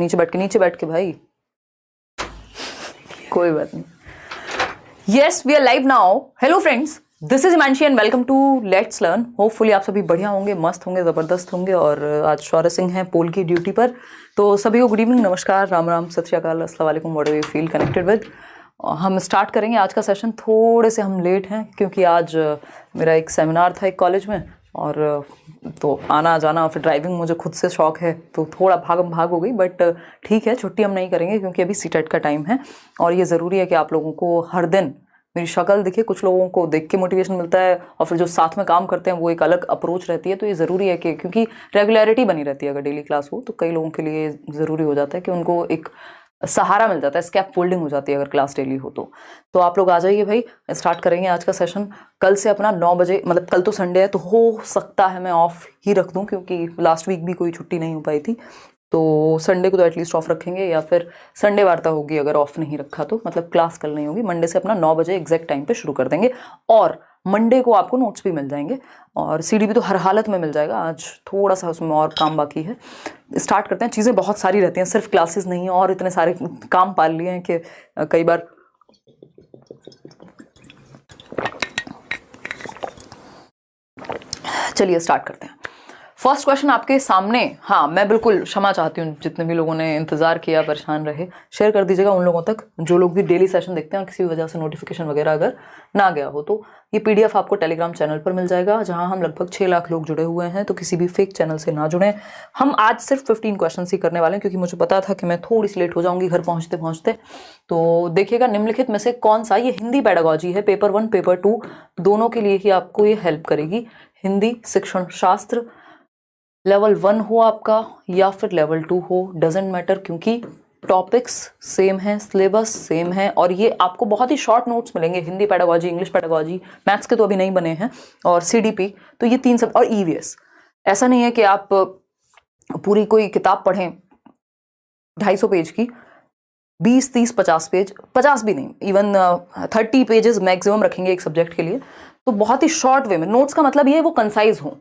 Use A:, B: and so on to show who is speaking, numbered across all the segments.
A: नीचे बैठ के भाई, कोई बात नहीं। Yes, we are live now. Hello friends, this is Himanshi and welcome to let's learn. Hopefully आप सभी बढ़िया होंगे, मस्त होंगे, जबरदस्त होंगे। और आज शौर्य सिंह हैं पोल की ड्यूटी पर, तो सभी को गुड इवनिंग, नमस्कार, राम राम, सत श्री अकाल, अस्सलाम वालेकुम, what you feel connected with. हम स्टार्ट करेंगे आज का सेशन। थोड़े से हम लेट हैं क्योंकि आज मेरा एक सेमिनार था एक कॉलेज में, और तो आना जाना फिर ड्राइविंग मुझे खुद से शौक है, तो थोड़ा भागम भाग हो गई। बट ठीक है, छुट्टी हम नहीं करेंगे क्योंकि अभी सीटेट का टाइम है और ये ज़रूरी है कि आप लोगों को हर दिन मेरी शक्ल दिखे। कुछ लोगों को देख के मोटिवेशन मिलता है और फिर जो साथ में काम करते हैं वो एक अलग अप्रोच रहती है। तो ये ज़रूरी है कि क्योंकि रेगुलरिटी बनी रहती है, अगर डेली क्लास हो तो कई लोगों के लिए ज़रूरी हो जाता है कि उनको एक सहारा मिल जाता है, स्कैप फोल्डिंग हो जाती है अगर क्लास डेली हो तो आप लोग आ जाइए भाई। स्टार्ट करेंगे आज का सेशन। कल से अपना 9 बजे, मतलब कल तो संडे है तो हो सकता है मैं ऑफ ही रख दूं क्योंकि लास्ट वीक भी कोई छुट्टी नहीं हो पाई थी, तो संडे को तो एटलीस्ट ऑफ रखेंगे, या फिर संडे वार्ता होगी अगर ऑफ नहीं रखा तो, मतलब क्लास कल नहीं होगी। मंडे से अपना 9 बजे एग्जैक्ट टाइम पे शुरू कर देंगे और मंडे को आपको नोट्स भी मिल जाएंगे और सीडी भी तो हर हालत में मिल जाएगा। आज थोड़ा सा उसमें और काम बाकी है। स्टार्ट करते हैं। चीज़ें बहुत सारी रहती हैं, सिर्फ क्लासेस नहीं है, और इतने सारे काम पाल लिए हैं कि कई बार चलिए स्टार्ट करते हैं। फर्स्ट क्वेश्चन आपके सामने। हाँ, मैं बिल्कुल क्षमा चाहती हूँ जितने भी लोगों ने इंतजार किया, परेशान रहे। शेयर कर दीजिएगा उन लोगों तक जो लोग भी डेली सेशन देखते हैं और किसी वजह से नोटिफिकेशन वगैरह अगर ना गया हो तो ये पीडीएफ आपको टेलीग्राम चैनल पर मिल जाएगा, जहां हम लगभग 6 लाख लोग जुड़े हुए हैं। तो किसी भी फेक चैनल से ना जुड़ें। हम आज सिर्फ 15 क्वेश्चन ही करने वाले हैं क्योंकि मुझे पता था कि मैं थोड़ी सी लेट हो जाऊंगी घर पहुंचते पहुंचते। तो देखिएगा निम्नलिखित में से कौन सा, ये हिंदी पेडागॉजी है, पेपर 1 पेपर 2 दोनों के लिए ही आपको ये हेल्प करेगी। हिंदी शिक्षण शास्त्र, लेवल 1 हो आपका या फिर लेवल 2 हो, डजेंट मैटर, क्योंकि टॉपिक्स सेम है, सिलेबस सेम है और ये आपको बहुत ही शॉर्ट नोट्स मिलेंगे। Hindi pedagogy, English pedagogy, maths के तो अभी नहीं बने हैं, और सीडीपी, तो ये 3 सब, और ईवीएस। ऐसा नहीं है कि आप पूरी कोई किताब पढ़ें 250 पेज की, 20, 30, 50 पेज, 50 भी नहीं, इवन 30 पेजेस मैक्सिमम रखेंगे एक सब्जेक्ट के लिए। तो बहुत ही शॉर्ट वे में नोट्स का मतलब ये है वो कंसाइज हो।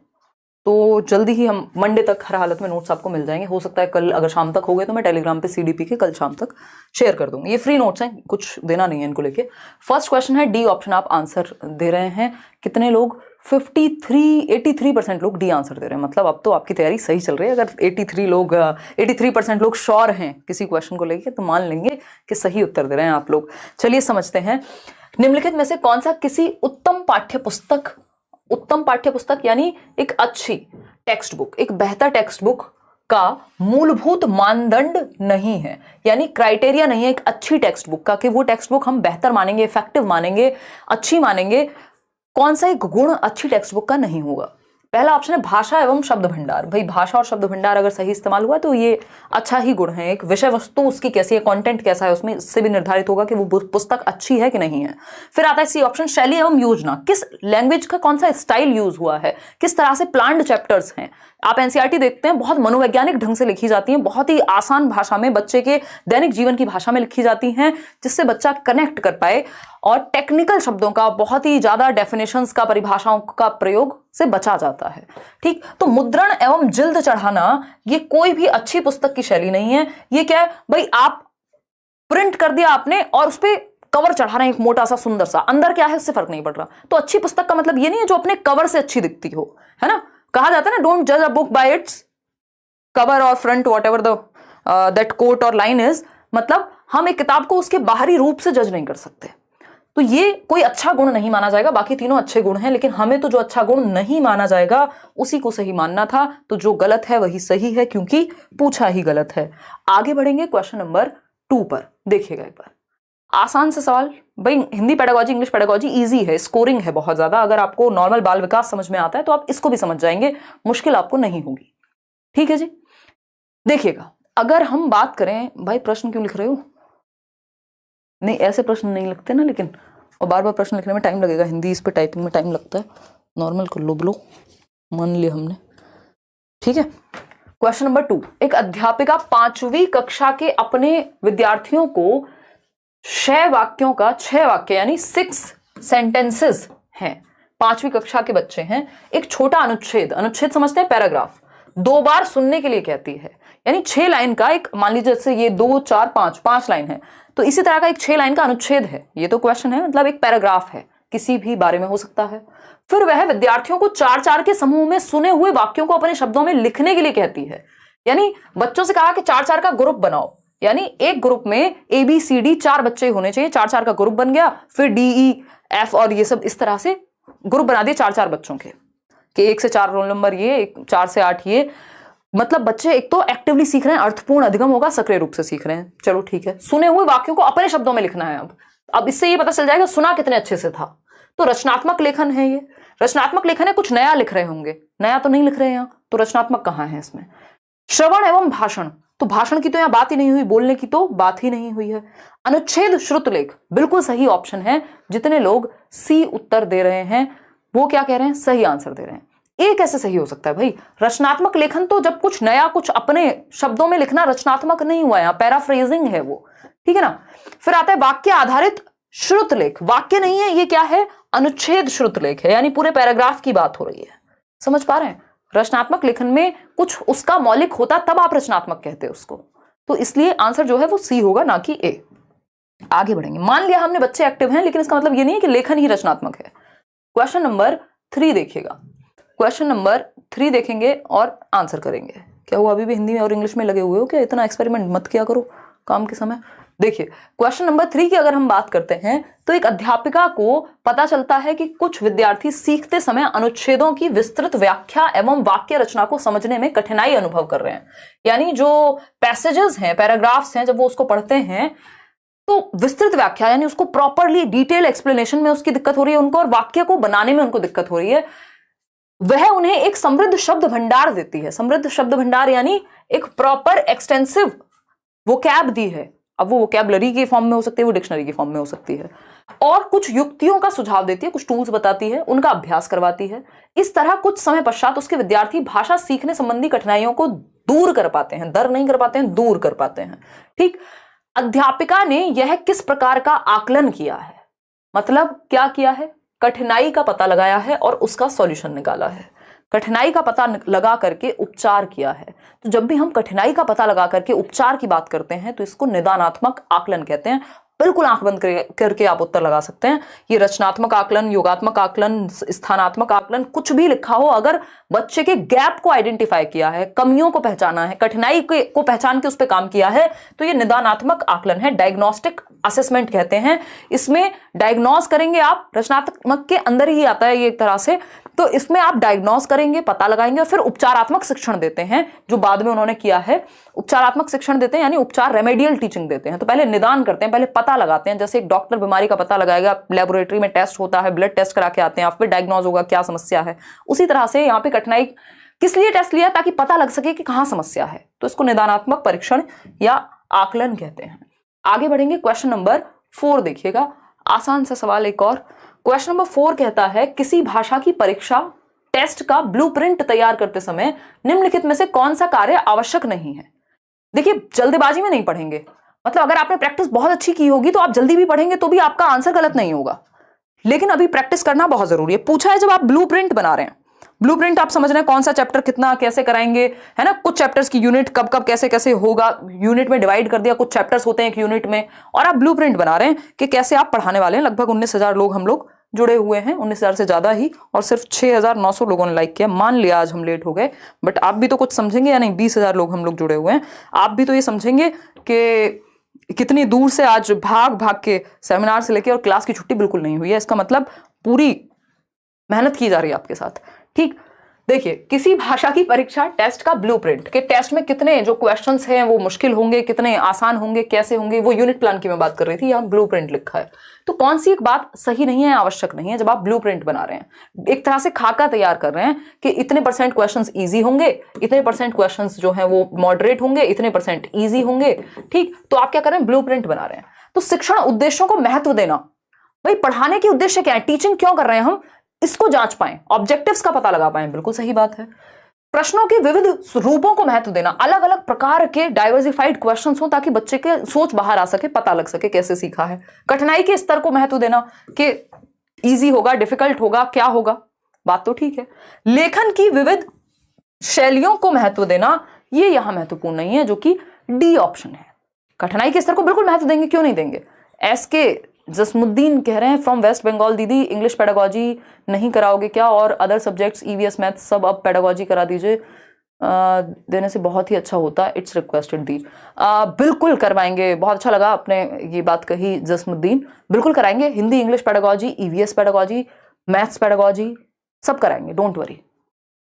A: तो जल्दी ही हम मंडे तक हर हालत में नोट्स आपको मिल जाएंगे। हो सकता है कल अगर शाम तक हो गए तो मैं टेलीग्राम पे सीडीपी के कल शाम तक शेयर कर दूंगी। ये फ्री नोट्स हैं, कुछ देना नहीं है इनको लेके। फर्स्ट क्वेश्चन है डी ऑप्शन, आप आंसर दे रहे हैं। कितने लोग? 83% लोग डी आंसर दे रहे हैं। मतलब अब तो आपकी तैयारी सही चल रही है। अगर 83% लोग श्योर हैं किसी क्वेश्चन को लेके तो मान लेंगे कि सही उत्तर दे रहे हैं आप लोग। चलिए समझते हैं। निम्नलिखित में से कौन सा किसी उत्तम पाठ्य पुस्तक यानी एक अच्छी टेक्स्ट बुक, एक बेहतर टेक्स्ट बुक का मूलभूत मानदंड नहीं है, यानी क्राइटेरिया नहीं है एक अच्छी टेक्स्ट बुक का कि वो टेक्स्ट बुक हम बेहतर मानेंगे, इफेक्टिव मानेंगे, अच्छी मानेंगे। कौन सा एक गुण अच्छी टेक्स्ट बुक का नहीं होगा? पहला ऑप्शन है भाषा एवं शब्द भंडार। भाई भाषा और शब्द भंडार अगर सही इस्तेमाल हुआ तो ये अच्छा ही गुण है। एक विषय वस्तु उसकी कैसी है, कंटेंट कैसा है, उसमें इससे भी निर्धारित होगा कि वो पुस्तक अच्छी है कि नहीं है। फिर आता है सी ऑप्शन, शैली एवं योजना। किस लैंग्वेज का कौन सा स्टाइल यूज हुआ है, किस तरह से प्लान्ड चैप्टर्स हैं। आप एनसीईआरटी देखते हैं, बहुत मनोवैज्ञानिक ढंग से लिखी जाती हैं, बहुत ही आसान भाषा में, बच्चे के दैनिक जीवन की भाषा में लिखी जाती हैं, जिससे बच्चा कनेक्ट कर पाए। और टेक्निकल शब्दों का, बहुत ही ज्यादा डेफिनेशंस का, परिभाषाओं का प्रयोग से बचा जाता है। ठीक, तो मुद्रण एवं जिल्द चढ़ाना ये कोई भी अच्छी पुस्तक की शैली नहीं है। ये क्या है भाई, आप प्रिंट कर दिया आपने और उस पर कवर चढ़ा रहे हैं एक मोटा सा सुंदर सा, अंदर क्या है उससे फर्क नहीं पड़ रहा। तो अच्छी पुस्तक का मतलब ये नहीं है जो अपने कवर से अच्छी दिखती हो, है ना। कहा जाता है ना, डोंट जज a book by its cover और front, whatever that quote और लाइन इज। मतलब हम एक किताब को उसके बाहरी रूप से जज नहीं कर सकते। तो ये कोई अच्छा गुण नहीं माना जाएगा। बाकी तीनों अच्छे गुण हैं, लेकिन हमें तो जो अच्छा गुण नहीं माना जाएगा उसी को सही मानना था। तो जो गलत है वही सही है क्योंकि पूछा ही गलत है। आगे बढ़ेंगे क्वेश्चन नंबर 2 पर। देखिएगा एक बार, आसान से सवाल। भाई Hindi pedagogy, English pedagogy easy है, स्कोरिंग है बहुत ज्यादा। अगर आपको नॉर्मल बाल विकास समझ में आता है तो आप इसको भी समझ जाएंगे, मुश्किल आपको नहीं होगी। ठीक है जी, देखिएगा। अगर हम बात करें, भाई प्रश्न क्यों लिख रहे हो? नहीं, ऐसे प्रश्न नहीं लिखते ना, लेकिन और बार बार प्रश्न लिखने में टाइम लगेगा। हिंदी इस पे टाइपिंग में टाइम लगता है। नॉर्मल कर लो, ब्लो मान लिया हमने। ठीक है, क्वेश्चन नंबर 2। एक अध्यापिका 5वीं कक्षा के अपने विद्यार्थियों को 6 वाक्यों का 6 वाक्य यानी 6 सेंटेंसेस हैं। 5वीं कक्षा के बच्चे हैं। एक छोटा अनुच्छेद, अनुच्छेद समझते हैं, पैराग्राफ, 2 बार सुनने के लिए कहती है। यानी 6 लाइन का एक, मान लीजिए जैसे ये 2 4 5 लाइन है, तो इसी तरह का एक 6 लाइन का अनुच्छेद है। ये तो क्वेश्चन है, मतलब एक पैराग्राफ है, किसी भी बारे में हो सकता है। फिर वह विद्यार्थियों को 4-4 के समूह में सुने हुए वाक्यों को अपने शब्दों में लिखने के लिए कहती है। यानी बच्चों से कहा कि 4-4 का ग्रुप बनाओ, यानी एक ग्रुप में ABCD 4 बच्चे होने चाहिए, 4-4 का ग्रुप बन गया। फिर DEF और ये सब इस तरह से ग्रुप बना दिए 4-4 बच्चों के, कि 1 से 4 रोल नंबर ये, 4 से 8 ये। मतलब बच्चे एक तो एक्टिवली सीख रहे हैं, अर्थपूर्ण अधिगम होगा, सक्रिय रूप से सीख रहे हैं। चलो ठीक है, सुने हुए वाक्यों को अपने शब्दों में लिखना है। अब इससे ये पता चल जाएगा सुना कितने अच्छे से था। तो रचनात्मक लेखन है ये, रचनात्मक लेखन है, कुछ नया लिख रहे होंगे, नया तो नहीं लिख रहे हैं यहाँ, तो रचनात्मक कहाँ है इसमें। श्रवण एवं भाषण, तो भाषण की तो यहाँ बात ही नहीं हुई, बोलने की तो बात ही नहीं हुई है। अनुच्छेद श्रुतलेख बिल्कुल सही ऑप्शन है। जितने लोग C उत्तर दे रहे हैं वो क्या कह रहे हैं, सही आंसर दे रहे हैं। ए कैसे सही हो सकता है भाई, रचनात्मक लेखन तो जब कुछ नया, कुछ अपने शब्दों में लिखना रचनात्मक नहीं हुआ, यहाँ पैराफ्रेजिंग है वो, ठीक है ना। फिर आता है वाक्य आधारित श्रुतलेख, वाक्य नहीं है ये, क्या है, अनुच्छेद श्रुतलेख है, यानी पूरे पैराग्राफ की बात हो रही है। समझ पा रहे हैं, रचनात्मक लेखन में कुछ उसका मौलिक होता तब आप रचनात्मक कहते हैं उसको, तो इसलिए आंसर जो है वो C होगा, ना कि A। आगे बढ़ेंगे, मान लिया हमने बच्चे एक्टिव हैं, लेकिन इसका मतलब ये नहीं है कि लेखन ही रचनात्मक है। क्वेश्चन नंबर 3 देखिएगा, क्वेश्चन नंबर 3 देखेंगे और आंसर करेंगे। क्या हुआ, अभी भी हिंदी में और इंग्लिश में लगे हुए हो क्या, इतना एक्सपेरिमेंट मत किया करो काम के समय। देखिए क्वेश्चन नंबर 3 की अगर हम बात करते हैं तो एक अध्यापिका को पता चलता है कि कुछ विद्यार्थी सीखते समय अनुच्छेदों की विस्तृत व्याख्या एवं वाक्य रचना को समझने में कठिनाई अनुभव कर रहे हैं। यानी जो पैसेजेस हैं, पैराग्राफ्स हैं, जब वो उसको पढ़ते हैं तो विस्तृत व्याख्या यानी उसको प्रॉपरली डिटेल एक्सप्लेनेशन में उसकी दिक्कत हो रही है उनको, और वाक्य को बनाने में उनको दिक्कत हो रही है। वह उन्हें एक समृद्ध शब्द भंडार देती है। समृद्ध शब्द भंडार यानी एक प्रॉपर एक्सटेंसिव वोकैब दी है। अब वो वोकैबलरी के फॉर्म में हो सकती है, वो डिक्शनरी के फॉर्म में हो सकती है, और कुछ युक्तियों का सुझाव देती है, कुछ टूल्स बताती है, उनका अभ्यास करवाती है। इस तरह कुछ समय पश्चात उसके विद्यार्थी भाषा सीखने संबंधी कठिनाइयों को दूर कर पाते हैं, दर नहीं कर पाते हैं, दूर कर पाते हैं। ठीक, अध्यापिका ने यह किस प्रकार का आकलन किया है, मतलब क्या किया है, कठिनाई का पता लगाया है और उसका सॉल्यूशन निकाला है। कठिनाई का पता लगा करके उपचार किया है। तो जब भी हम कठिनाई का पता लगा करके उपचार की बात करते हैं तो इसको निदानात्मक आकलन कहते हैं। बिल्कुल आंख बंद करके आप उत्तर लगा सकते हैं। ये रचनात्मक आकलन, योगात्मक आकलन, स्थानात्मक आकलन, कुछ भी लिखा हो, अगर बच्चे के गैप को आइडेंटिफाई किया है, कमियों को पहचाना है, कठिनाई को पहचान के उस पर काम किया है, तो ये निदानात्मक आकलन है। डायग्नोस्टिक असेसमेंट कहते हैं। इसमें डायग्नोस करेंगे आप, रचनात्मक के अंदर ही आता है ये एक तरह से। तो इसमें आप डायग्नोस करेंगे, पता लगाएंगे और फिर उपचारात्मक शिक्षण देते हैं, जो बाद में उन्होंने किया है। उपचारात्मक शिक्षण देते हैं यानी उपचार, रेमेडियल टीचिंग देते हैं। तो पहले निदान करते हैं, पहले पता लगाते हैं। जैसे एक डॉक्टर बीमारी का पता लगाएगा, लेबोरेटरी में टेस्ट होता है, ब्लड टेस्ट करा के आते हैं, फिर डायग्नोज होगा क्या समस्या है। उसी तरह से यहाँ पे कठिनाई किस लिए टेस्ट लिया, ताकि पता लग सके कि कहाँ समस्या है। तो इसको निदानात्मक परीक्षण या आकलन कहते हैं। आगे बढ़ेंगे, क्वेश्चन नंबर 4 देखिएगा, आसान सा सवाल एक और। क्वेश्चन नंबर 4 कहता है, किसी भाषा की परीक्षा टेस्ट का ब्लूप्रिंट तैयार करते समय निम्नलिखित में से कौन सा कार्य आवश्यक नहीं है। देखिए जल्दबाजी में नहीं पढ़ेंगे, मतलब अगर आपने प्रैक्टिस बहुत अच्छी की होगी तो आप जल्दी भी पढ़ेंगे तो भी आपका आंसर गलत नहीं होगा, लेकिन अभी प्रैक्टिस करना बहुत जरूरी है। पूछा है जब आप ब्लूप्रिंट बना रहे हैं, ब्लूप्रिंट आप समझ रहे हैं कौन सा चैप्टर कितना कैसे कराएंगे, है ना। कुछ चैप्टर्स की यूनिट कब कब कैसे कैसे होगा, यूनिट में डिवाइड कर दिया, कुछ चैप्टर्स होते हैं एक यूनिट में, और आप ब्लूप्रिंट बना रहे हैं कि कैसे आप पढ़ाने वाले हैं। लगभग 19,000 लोग हम लोग जुड़े हुए हैं, 19,000 से ज्यादा ही, और सिर्फ 6,900 लोगों ने लाइक किया। मान लिया आज हम लेट हो गए, बट आप भी तो कुछ समझेंगे या नहीं। 20,000 लोग हम लोग जुड़े हुए हैं, आप भी तो ये समझेंगे कि कितनी दूर से आज भाग भाग के सेमिनार से लेके और क्लास की छुट्टी बिल्कुल नहीं हुई है। इसका मतलब पूरी मेहनत की जा रही है आपके साथ। ठीक, देखिए किसी भाषा की परीक्षा टेस्ट का ब्लूप्रिंट, के टेस्ट में कितने जो क्वेश्चंस हैं वो मुश्किल होंगे, कितने आसान होंगे, कैसे होंगे, वो यूनिट प्लान की मैं बात कर रही थी, यहाँ ब्लूप्रिंट लिखा है। तो कौन सी एक बात सही नहीं है, आवश्यक नहीं है जब आप ब्लूप्रिंट बना रहे हैं, एक तरह से खाका तैयार कर रहे हैं कि इतने % क्वेश्चंस इजी होंगे, इतने % क्वेश्चंस जो हैं वो मॉडरेट होंगे, इतने % इजी होंगे। ठीक, तो आप क्या कर रहे हैं, ब्लूप्रिंट बना रहे हैं। तो शिक्षण उद्देश्यों को महत्व देना, भाई पढ़ाने के उद्देश्य क्या है, टीचिंग क्यों कर रहे हैं हम, इसको जांच पाएं, ऑब्जेक्टिव्स का पता लगा पाएं, बिल्कुल सही बात है। प्रश्नों के विविध रूपों को महत्व देना, अलग अलग प्रकार के डाइवर्सिफाइड क्वेश्चंस हो ताकि बच्चे के सोच बाहर आ सके, पता लग सके कैसे सीखा है। कठिनाई के स्तर को महत्व देना कि इजी होगा, डिफिकल्ट होगा, क्या होगा, बात तो ठीक है। लेखन की विविध शैलियों को महत्व देना ये यहां महत्वपूर्ण नहीं है, जो कि डी ऑप्शन है। कठिनाई के स्तर को बिल्कुल महत्व देंगे, क्यों नहीं देंगे। एसके जसमुद्दीन कह रहे हैं फ्रॉम वेस्ट बंगाल, दीदी इंग्लिश पेडागोजी नहीं कराओगे क्या, और अदर सब्जेक्ट्स ईवीएस मैथ सब अब पेडागोजी करा दीजिए, देने से बहुत ही अच्छा होता है, इट्स रिक्वेस्टेड दी। बिल्कुल करवाएंगे, बहुत अच्छा लगा आपने ये बात कही जसमुद्दीन, बिल्कुल कराएंगे। Hindi English pedagogy, EVS pedagogy, maths pedagogy सब कराएंगे, डोंट वरी।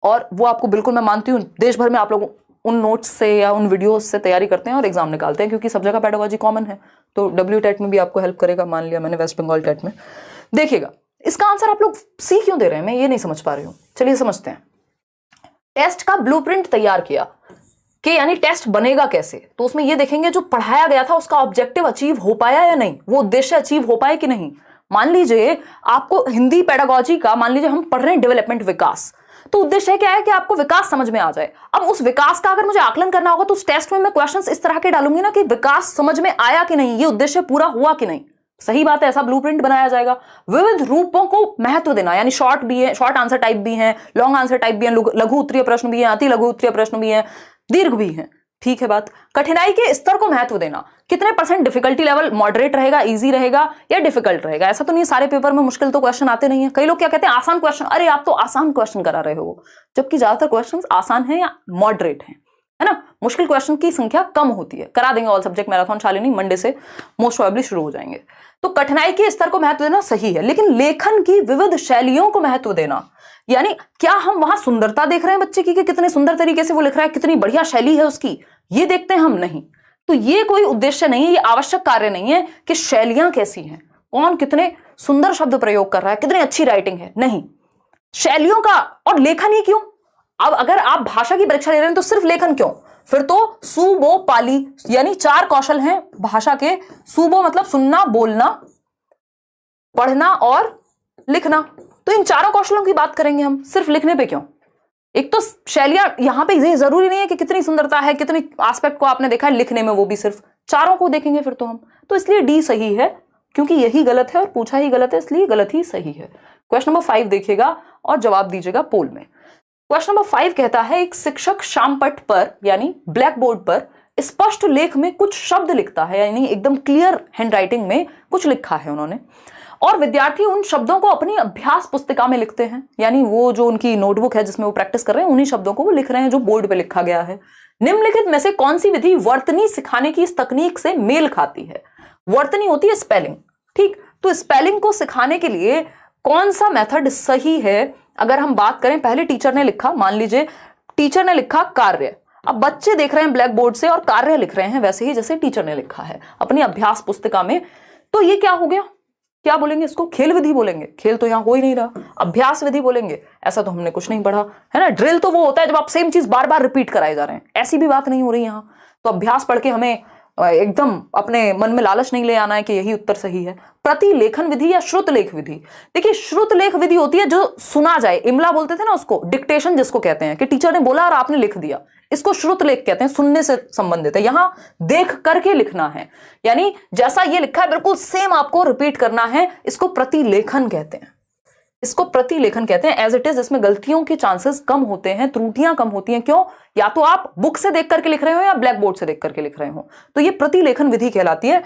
A: और वो आपको बिल्कुल मैं मानती हूँ, देश भर में आप लोग उन नोट्स से या उन वीडियोस से तैयारी करते हैं और एग्जाम निकालते हैं, क्योंकि सब जगह पेडागोजी कॉमन है, तो WTET में भी आपको हेल्प करेगा। मान लिया मैंने वेस्ट बंगाल टेट में। देखिएगा इसका आंसर आप लोग सी क्यों दे रहे हैं, मैं ये नहीं समझ पा रही हूँ। चलिए समझते हैं। टेस्ट का ब्लूप्रिंट तैयार किया कि यानी टेस्ट बनेगा कैसे, तो उसमें ये देखेंगे जो पढ़ाया गया था उसका ऑब्जेक्टिव अचीव हो पाया या नहीं, वो उद्देश्य अचीव हो पाए कि नहीं। मान लीजिए आपको हिंदी पेडागोजी का, मान लीजिए हम पढ़ रहे हैं डेवलपमेंट, विकास, तो उद्देश्य क्या है कि आपको विकास समझ में आ जाए। अब उस विकास का अगर मुझे आकलन करना होगा तो उस टेस्ट में मैं क्वेश्चंस इस तरह के डालूंगी ना कि विकास समझ में आया कि नहीं, ये उद्देश्य पूरा हुआ कि नहीं। सही बात है, ऐसा ब्लूप्रिंट बनाया जाएगा। विविध रूपों को महत्व देना, यानी शॉर्ट भी है, शॉर्ट आंसर टाइप भी है, लॉन्ग आंसर टाइप भी है, लघु उत्तरीय प्रश्न भी है, अति लघु उत्तरीय प्रश्न भी है, दीर्घ भी है। ठीक है बात। क्वेश्चन के स्तर को महत्व देना, कितने % डिफिकल्टी लेवल, मॉडरेट रहेगा, इजी रहेगा या डिफिकल्ट रहेगा। ऐसा तो नहीं सारे पेपर में मुश्किल तो क्वेश्चन आते नहीं है। कई लोग क्या कहते हैं आसान क्वेश्चन, अरे आप तो आसान क्वेश्चन करा रहे हो, जबकि ज्यादातर क्वेश्चन आसान है या मॉडरेट है ना। मुश्किल क्वेश्चन की संख्या कम होती है। करा देंगे all subject marathon Shalini, Monday से मोस्ट प्रोबेबली शुरू हो जाएंगे। तो कठिनाई के स्तर को महत्व देना सही है, लेकिन लेखन की विविध शैलियों को महत्व देना, यानी क्या हम वहां सुंदरता देख रहे हैं बच्चे की कि कितने सुंदर तरीके से वो लिख रहा है, कितनी बढ़िया शैली है उसकी, ये देखते हैं हम नहीं। तो ये कोई उद्देश्य नहीं है, ये आवश्यक कार्य नहीं है कि शैलियां कैसी हैं, कौन कितने सुंदर शब्द प्रयोग कर रहा है, कितनी अच्छी राइटिंग है, नहीं। शैलियों का और लेखन ही क्यों। अब अगर आप भाषा की परीक्षा ले रहे हैं तो सिर्फ लेखन क्यों, फिर तो सुबो पाली, यानी 4 कौशल हैं भाषा के। सुबो मतलब सुनना, बोलना, पढ़ना और लिखना, तो इन 4 कौशलों की बात करेंगे हम, सिर्फ लिखने पे क्यों। एक तो शैलियां यहां पे ये जरूरी नहीं है कि कितनी सुंदरता है, कितनी एस्पेक्ट को आपने देखा है लिखने में, वो भी सिर्फ 4 को देखेंगे फिर तो हम। तो इसलिए डी सही है, क्योंकि यही गलत है और पूछा ही गलत है, इसलिए गलत ही सही है। क्वेश्चन नंबर 5 देखिएगा और जवाब दीजिएगा पोल में। क्वेश्चन नंबर 5 कहता है एक शिक्षक शामपट पर यानी ब्लैक बोर्ड पर स्पष्ट लेख में कुछ शब्द लिखता है, यानी एकदम क्लियर हैंडराइटिंग में कुछ लिखा है उन्होंने, और विद्यार्थी उन शब्दों को अपनी अभ्यास पुस्तिका में लिखते हैं, यानी वो जो उनकी नोटबुक है जिसमें वो प्रैक्टिस कर रहे हैं, उन्हीं शब्दों को वो लिख रहे हैं जो बोर्ड पे लिखा गया है। निम्नलिखित में से कौन सी विधि वर्तनी सिखाने की इस तकनीक से मेल खाती है। वर्तनी होती है स्पेलिंग, ठीक, तो स्पेलिंग को सिखाने के लिए कौन सा मेथड सही है। अगर हम बात करें, पहले टीचर ने लिखा, मान लीजिए टीचर ने लिखा कार्य, अब बच्चे देख रहे हैं ब्लैक बोर्ड से और कार्य लिख रहे हैं वैसे ही जैसे टीचर ने लिखा है अपनी अभ्यास पुस्तिका में, तो ये क्या हो गया, क्या बोलेंगे इसको, खेल विधि बोलेंगे। खेल तो यहां हो ही नहीं रहा, अभ्यास विधि बोलेंगे, ऐसा तो हमने कुछ नहीं पढ़ा है ना। ड्रिल तो वो होता है जब आप सेम चीज बार बार रिपीट कराए जा रहे हैं, ऐसी भी बात नहीं हो रही यहां। तो अभ्यास पढ़ के हमें एकदम अपने मन में लालच नहीं ले आना है कि यही उत्तर सही है। प्रतिलेखन विधि या श्रुत लेख विधि, देखिए श्रुत लेख विधि होती है जो सुना जाए, इमला बोलते थे ना उसको, डिक्टेशन जिसको कहते हैं कि टीचर ने बोला और आपने लिख दिया, इसको श्रुत लेख कहते हैं, सुनने से संबंधित है। यहां देख करके लिखना है, यानी जैसा ये लिखा है बिल्कुल सेम आपको रिपीट करना है, इसको प्रतिलेखन कहते हैं। इसको प्रतिलेखन कहते हैं एज इट इज, इसमें गलतियों के चांसेस कम होते हैं, त्रुटियां कम होती हैं। क्यों, या तो आप बुक से देख करके लिख रहे हो या ब्लैक बोर्ड से देख करके लिख रहे हो, तो ये प्रतिलेखन विधि कहलाती है।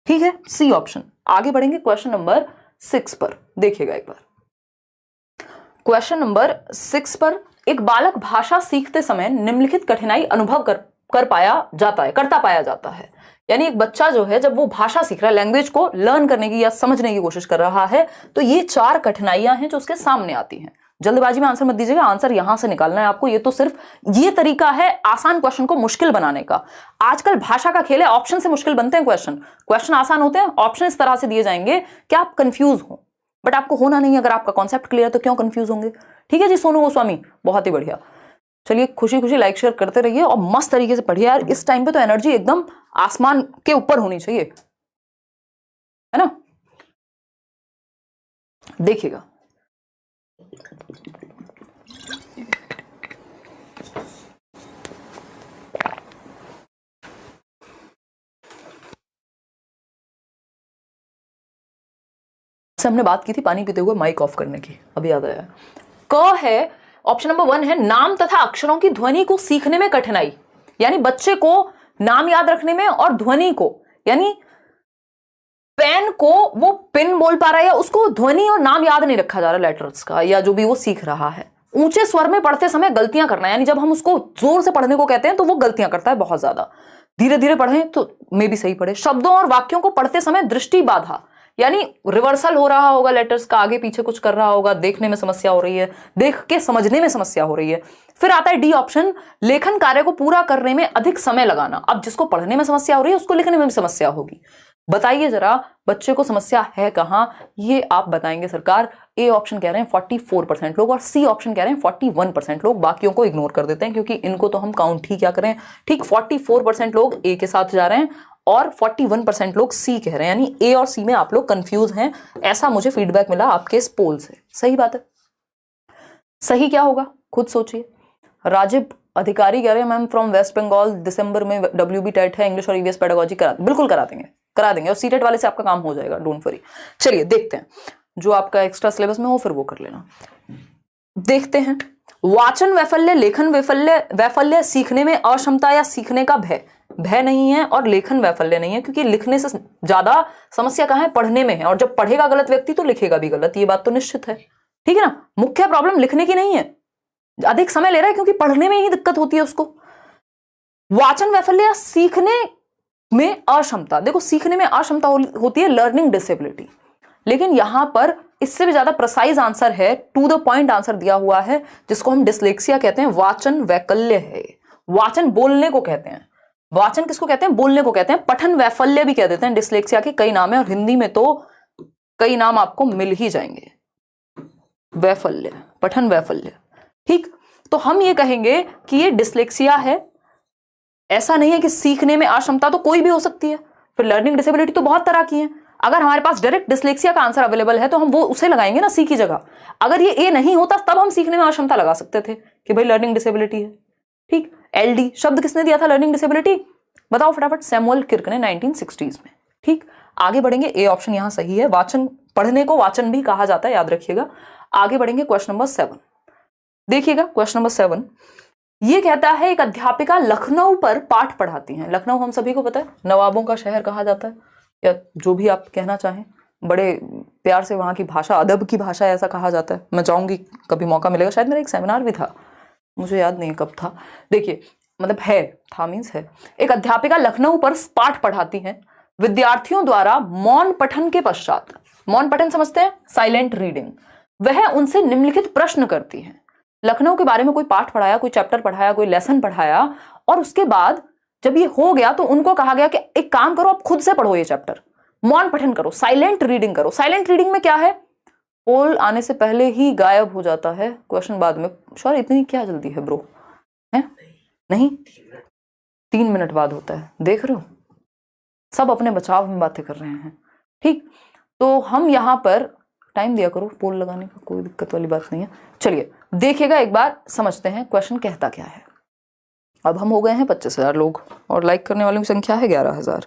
A: ठीक है, सी ऑप्शन। आगे बढ़ेंगे क्वेश्चन नंबर 6 पर, देखिएगा एक बार। क्वेश्चन नंबर 6 पर, एक बालक भाषा सीखते समय निम्नलिखित कठिनाई अनुभव करता पाया जाता है। यानी एक बच्चा जो है जब वो भाषा सीख रहा है, लैंग्वेज को लर्न करने की या समझने की कोशिश कर रहा है, तो ये 4 कठिनाइयां हैं जो उसके सामने आती हैं। जल्दबाजी में आंसर मत दीजिएगा, आंसर यहां से निकालना है आपको। ये तो सिर्फ ये तरीका है आसान क्वेश्चन को मुश्किल बनाने का। आजकल भाषा का खेल है, ऑप्शन से मुश्किल बनते हैं क्वेश्चन आसान होते हैं, ऑप्शन इस तरह से दिए जाएंगे कि आप कंफ्यूज हो, बट आपको होना नहीं। अगर आपका कॉन्सेप्ट क्लियर है तो क्यों कंफ्यूज होंगे। ठीक है जी सोनू गोस्वामी, बहुत ही बढ़िया। चलिए खुशी खुशी लाइक शेयर करते रहिए और मस्त तरीके से पढ़िए यार। इस टाइम पे तो एनर्जी एकदम आसमान के ऊपर होनी चाहिए, है ना। देखिएगा, हमने बात की थी पानी पीते हुए माइक ऑफ करने की, अभी याद आया। क है ऑप्शन नंबर 1 है नाम तथा अक्षरों की ध्वनि को सीखने में कठिनाई। यानी बच्चे को नाम याद रखने में और ध्वनि को, यानी पेन को वो पिन बोल पा रहा है या उसको ध्वनि और नाम याद नहीं रखा जा रहा लेटर्स का, या जो भी वो सीख रहा है। ऊंचे स्वर में पढ़ते समय गलतियां करना, यानी जब हम उसको जोर से पढ़ने को कहते हैं तो वो गलतियां करता है बहुत ज्यादा। धीरे धीरे पढ़ें तो मे भी सही पढ़े। शब्दों और वाक्यों को पढ़ते समय दृष्टि बाधा, यानी रिवर्सल हो रहा होगा लेटर्स का, आगे पीछे कुछ कर रहा होगा, देखने में समस्या हो रही है, देख के समझने में समस्या हो रही है। फिर आता है डी ऑप्शन, लेखन कार्य को पूरा करने में अधिक समय लगाना। अब जिसको पढ़ने में समस्या हो रही है उसको लिखने में भी समस्या होगी। बताइए जरा बच्चे को समस्या है कहां, ये आप बताएंगे सरकार। ए ऑप्शन कह रहे हैं 44% लोग और सी ऑप्शन कह रहे हैं 41% लोग। बाकियों को इग्नोर कर देते हैं क्योंकि इनको तो हम काउंट ही क्या करें। ठीक, 44% लोग ए के साथ जा रहे हैं और 41% लोग सी कह रहे हैं, यानी ए और सी में आप लोग कंफ्यूज हैं, ऐसा मुझे फीडबैक मिला आपके इस पोल से। सही बात है। सही क्या होगा खुद सोचिए। राजीव अधिकारी कह रहे हैं मैम फ्रॉम वेस्ट बंगाल, दिसंबर में WB टेट है, इंग्लिश और ईवीएस पेडागोजी बिल्कुल करा देंगे और सीटेट वाले से आपका काम हो जाएगा, डोंट वरी। चलिए देखते हैं जो आपका एक्स्ट्रा सिलेबस में हो फिर वो कर लेना। देखते हैं, वाचन वैफल्य, लेखन वैफल्य सीखने में अक्षमता या सीखने का भय नहीं है और लेखन वैफल्य नहीं है, क्योंकि लिखने से ज्यादा समस्या कहां है, पढ़ने में है। और जब पढ़ेगा गलत व्यक्ति तो लिखेगा भी गलत, ये बात तो निश्चित है। ठीक है ना, मुख्य प्रॉब्लम लिखने की नहीं है, अधिक समय ले रहा है क्योंकि पढ़ने में ही दिक्कत होती है उसको। वाचन वैफल्य या सीखने में अक्षमता, देखो सीखने में अक्षमता होती है लर्निंग डिसेबिलिटी, लेकिन यहां पर इससे भी ज्यादा प्रिसाइज आंसर है, टू द पॉइंट आंसर दिया हुआ है, जिसको हम डिस्लेक्सिया कहते हैं। वाचन वैकल्य है, वाचन बोलने को कहते हैं। वाचन किसको कहते हैं, बोलने को कहते हैं। पठन वैफल्य भी कह देते हैं। डिस्लेक्सिया के कई नाम है और हिंदी में तो कई नाम आपको मिल ही जाएंगे। वैफल्य, पठन वैफल्य। ठीक, तो हम ये कहेंगे कि ये डिस्लेक्सिया है, ऐसा नहीं है कि सीखने में अक्षमता तो कोई भी हो सकती है। फिर लर्निंग डिसेबिलिटी तो बहुत तरह की है। अगर हमारे पास डायरेक्ट डिस्लेक्सिया का आंसर अवेलेबल है तो हम वो उसे लगाएंगे ना सी की जगह। अगर ये ए नहीं होता तब हम सीखने में अक्षमता लगा सकते थे कि भाई लर्निंग डिसेबिलिटी है। ठीक, LD शब्द किसने दिया था लर्निंग डिसेबिलिटी, बताओ फटाफट, सैमुअल किर्क ने 1960s में। ठीक, आगे बढ़ेंगे, ए ऑप्शन यहां सही है। वाचन, पढ़ने को वाचन भी कहा जाता है, याद रखिएगा। आगे बढ़ेंगे क्वेश्चन नंबर 7। देखिएगा क्वेश्चन नंबर 7 ये कहता है एक अध्यापिका लखनऊ पर पाठ पढ़ाती हैं। लखनऊ हम सभी को पता है नवाबों का शहर कहा जाता है, या जो भी आप कहना चाहें, बड़े प्यार से वहां की भाषा, अदब की भाषा ऐसा कहा जाता है। मैं चाहूंगी कभी मौका मिलेगा, शायद मेरा एक सेमिनार भी था, मुझे याद नहीं कब था। देखिए मतलब था मीन्स है। एक अध्यापिका लखनऊ पर पाठ पढ़ाती हैं। विद्यार्थियों द्वारा मौन पठन के पश्चात, मौन पठन समझते हैं, साइलेंट रीडिंग, वह उनसे निम्नलिखित प्रश्न करती है। लखनऊ के बारे में कोई पाठ पढ़ाया, कोई चैप्टर पढ़ाया, कोई लेसन पढ़ाया, और उसके बाद जब ये हो गया तो उनको कहा गया कि एक काम करो, आप खुद से पढ़ो ये चैप्टर, मौन पठन करो, साइलेंट रीडिंग करो। साइलेंट रीडिंग में क्या है, पोल आने से पहले ही गायब हो जाता है, क्वेश्चन बाद में। सॉरी, इतनी क्या जल्दी है ब्रो, है नहीं, 3 मिनट बाद होता है, देख रहे हो, सब अपने बचाव में बातें कर रहे हैं। ठीक, तो हम यहां पर टाइम दिया करो पोल लगाने का, कोई दिक्कत वाली बात नहीं है। चलिए देखिएगा, एक बार समझते हैं क्वेश्चन कहता क्या है। अब हम हो गए हैं 25,000 लोग और लाइक करने वालों की संख्या है 11,000।